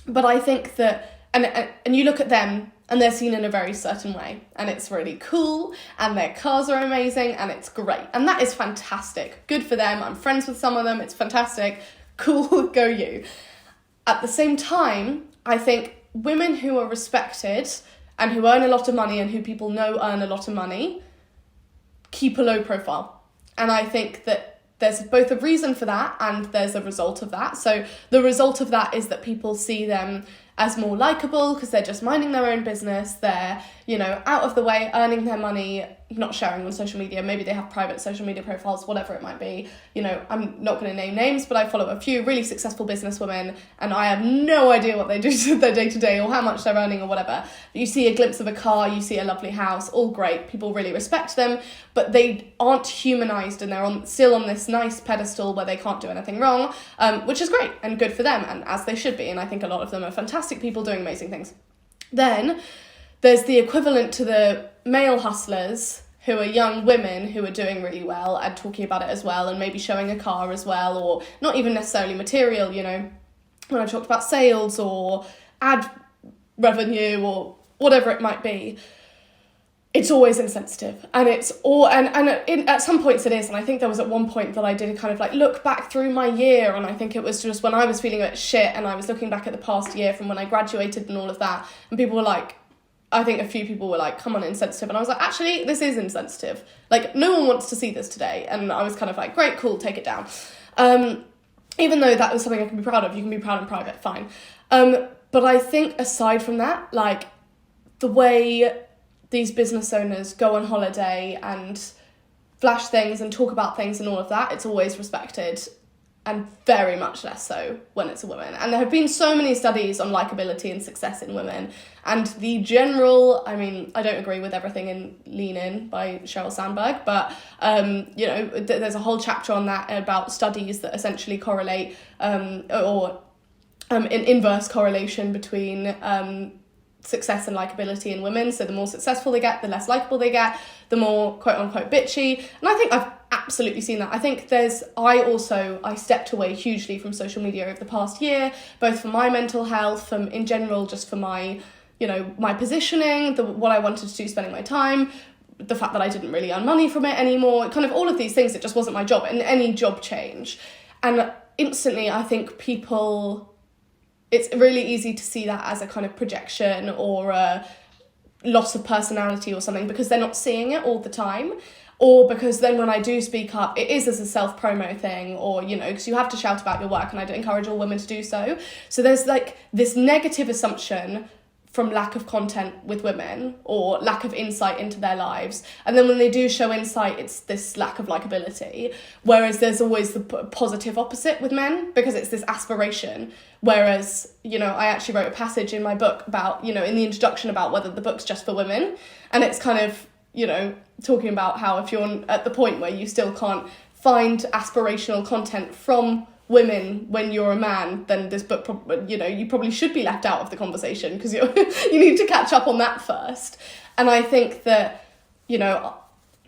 But I think that, and you look at them and they're seen in a very certain way, and it's really cool, and their cars are amazing, and it's great. And that is fantastic. Good for them. I'm friends with some of them. It's fantastic. Cool, go you. At the same time, I think women who are respected and who earn a lot of money and who people know earn a lot of money keep a low profile. And I think that there's both a reason for that and there's a result of that. So the result of that is that people see them as more likable because they're just minding their own business. They're, you know, out of the way, earning their money not sharing on social media. Maybe they have private social media profiles, whatever it might be. You know, I'm not going to name names, but I follow a few really successful businesswomen, and I have no idea what they do to their day-to-day or how much they're earning or whatever. You see a glimpse of a car, you see a lovely house, all great. People really respect them, but they aren't humanized, and they're still on this nice pedestal where they can't do anything wrong, which is great and good for them, and as they should be. And I think a lot of them are fantastic people doing amazing things. Then there's the equivalent to the male hustlers, who are young women who are doing really well and talking about it as well, and maybe showing a car as well, or not even necessarily material, you know, when I talked about sales or ad revenue or whatever it might be. It's always insensitive, and it's all, at some points it is, and I think there was at one point that I did kind of like look back through my year, and I think it was just when I was feeling a bit shit, and I was looking back at the past year from when I graduated and all of that, and people were like, I think a few people were like, come on, insensitive, and I was like, actually, this is insensitive, like, no one wants to see this today, and I was kind of like, great, cool, take it down, even though that was something I can be proud of. You can be proud in private, fine, but I think aside from that, like, the way these business owners go on holiday and flash things and talk about things and all of that, it's always respected, and very much less so when it's a woman. And there have been so many studies on likability and success in women, and the general, I mean, I don't agree with everything in Lean In by Sheryl Sandberg, but you know, there's a whole chapter on that about studies that essentially correlate an inverse correlation between success and likability in women. So the more successful they get, the less likable they get, the more quote unquote bitchy. And I think I've absolutely seen that. I think I stepped away hugely from social media over the past year, both for my mental health, in general, just for my, you know, my positioning, what I wanted to do, spending my time, the fact that I didn't really earn money from it anymore, kind of all of these things. It just wasn't my job, and any job change. And instantly I think it's really easy to see that as a kind of projection or a loss of personality or something, because they're not seeing it all the time, or because then when I do speak up, it is as a self-promo thing, or, you know, because you have to shout about your work, and I do encourage all women to do so. So there's like this negative assumption from lack of content with women or lack of insight into their lives, and then when they do show insight, it's this lack of likability, whereas there's always the positive opposite with men, because it's this aspiration. Whereas, you know, I actually wrote a passage in my book about, you know, in the introduction, about whether the book's just for women, and it's kind of, you know, talking about how if you're at the point where you still can't find aspirational content from women when you're a man, then this book, you know, you probably should be left out of the conversation, because you need to catch up on that first. And I think that, you know,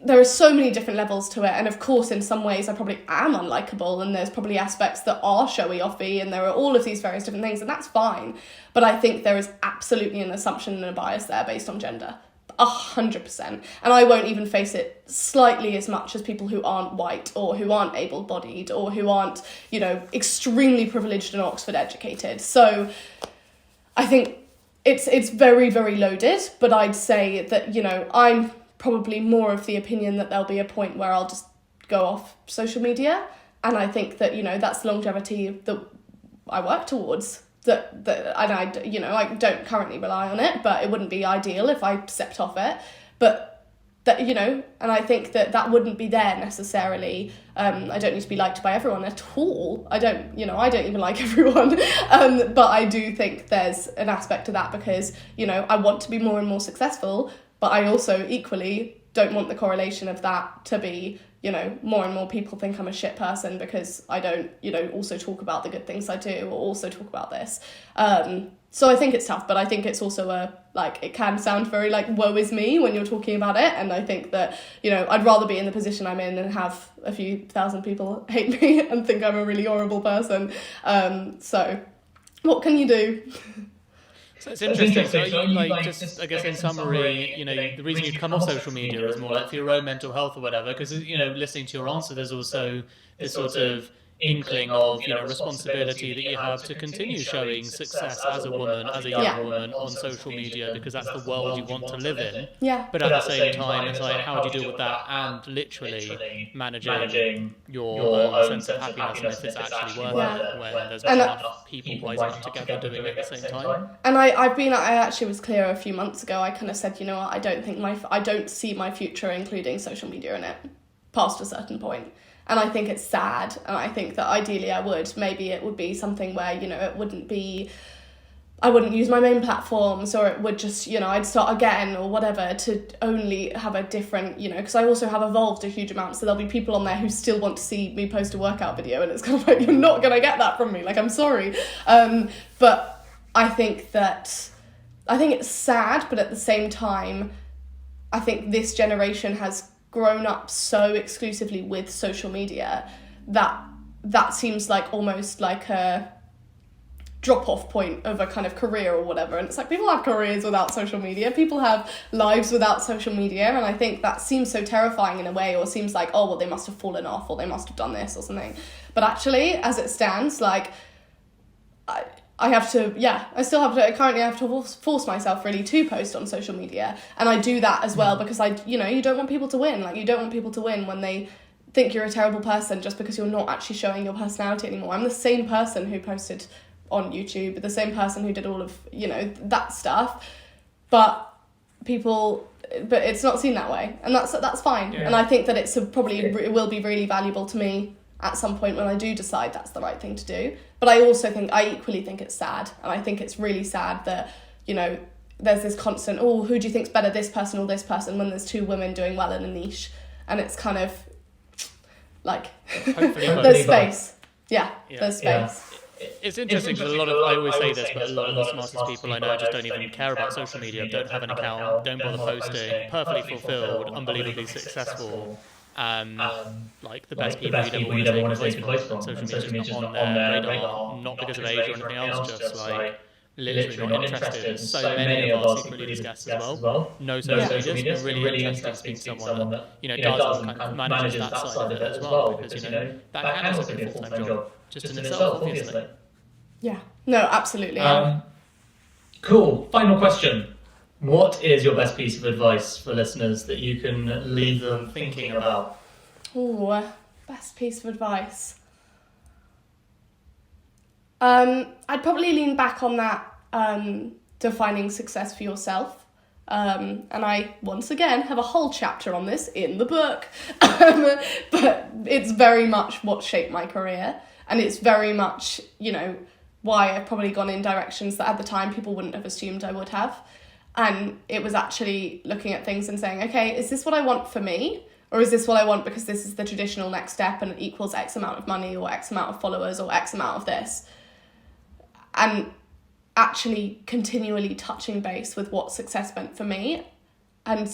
there are so many different levels to it, and of course in some ways I probably am unlikable, and there's probably aspects that are showy offy, and there are all of these various different things, and that's fine. But I think there is absolutely an assumption and a bias there based on gender. 100%. And I won't even face it slightly as much as people who aren't white, or who aren't able-bodied, or who aren't, you know, extremely privileged and Oxford educated. So I think it's very, very loaded, but I'd say that, you know, I'm probably more of the opinion that there'll be a point where I'll just go off social media, and I think that, you know, that's the longevity that I work towards. And I, you know, I don't currently rely on it, but it wouldn't be ideal if I stepped off it. But that, you know, and I think that wouldn't be there necessarily. I don't need to be liked by everyone at all. I don't even like everyone. But I do think there's an aspect to that, because, you know, I want to be more and more successful, but I also equally don't want the correlation of that to be, you know, more and more people think I'm a shit person because I don't, you know, also talk about the good things I do, or also talk about this. So I think it's tough, but I think it's also it can sound very like, woe is me when you're talking about it. And I think that, you know, I'd rather be in the position I'm in and have a few thousand people hate me and think I'm a really horrible person. So what can you do? So it's interesting. So I guess in summary, you know, the reason you come off social media is more like for your own mental health or whatever, because, you know, listening to your answer, there's also this sort of inkling of, responsibility that you have to continue showing success as a woman, as a young woman on social media, because that's the world you want to live in. But at the same time, it's like, how do you deal with that and literally managing your own sense of happiness and if it's actually worth it when there's not enough people rising up together doing it at the same time? And I actually was clear a few months ago. I kind of said, what, I don't see my future including social media in it past a certain point. And I think it's sad, and I think that ideally I would. Maybe it would be something where, it wouldn't be, I wouldn't use my main platforms, or it would just, I'd start again or whatever to only have a different, because I also have evolved a huge amount. So there'll be people on there who still want to see me post a workout video, and it's kind of like, you're not going to get that from me. Like, I'm sorry. But I think it's sad, but at the same time, I think this generation has grown up so exclusively with social media that seems like almost like a drop-off point of a kind of career or whatever. And it's like, people have careers without social media, people have lives without social media, and I think that seems so terrifying in a way, or seems like, oh well, they must have fallen off, or they must have done this or something. But actually, as it stands, like, I currently have to force myself really to post on social media. And I do that as well because you don't want people to win. Like, you don't want people to win when they think you're a terrible person just because you're not actually showing your personality anymore. I'm the same person who posted on YouTube, the same person who did all of, that stuff. But it's not seen that way. And that's fine. Yeah. And I think that it will be really valuable to me at some point when I do decide that's the right thing to do. But I equally think it's sad. And I think it's really sad that, there's this constant, who do you think's better, this person or this person, when there's two women doing well in a niche. And it's kind of like, there's space. Yeah, there's space. Yeah. It's interesting because I always say this, but a lot of the smartest people I know just don't even care about social media, don't have an account, don't bother posting, perfectly fulfilled, unbelievably successful. Like the best people you'd ever want to take a place from. Social media is just not on their radar, not because of age or anything else, just like literally not interested. So many of our Secret Leaders guests as well. No social media. It's been really interesting to speak to someone that does kind of manages that side of it as well, because that can also be a full-time job just in itself, obviously. Yeah. No, absolutely. Cool. Final question. What is your best piece of advice for listeners that you can leave them thinking about? Ooh, best piece of advice. I'd probably lean back on that defining success for yourself. And I, once again, have a whole chapter on this in the book. But it's very much what shaped my career. And it's very much, why I've probably gone in directions that at the time people wouldn't have assumed I would have. And it was actually looking at things and saying, okay, is this what I want for me? Or is this what I want because this is the traditional next step and it equals X amount of money or X amount of followers or X amount of this? And actually continually touching base with what success meant for me and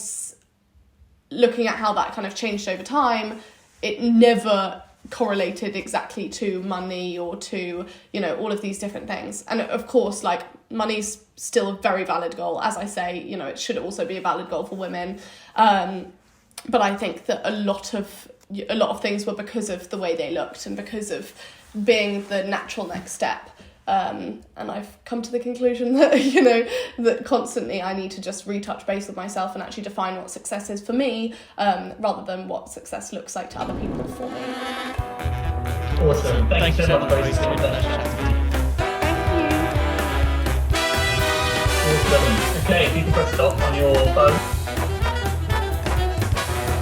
looking at how that kind of changed over time. It never correlated exactly to money or to, all of these different things. And of course, like, money's still a very valid goal. As I say, it should also be a valid goal for women. But I think that a lot of things were because of the way they looked and because of being the natural next step. And I've come to the conclusion that, that constantly I need to just retouch base with myself and actually define what success is for me, rather than what success looks like to other people for me. Awesome. Thank you so much, Grace. Thank you. Awesome. Okay, you can press stop on your phone.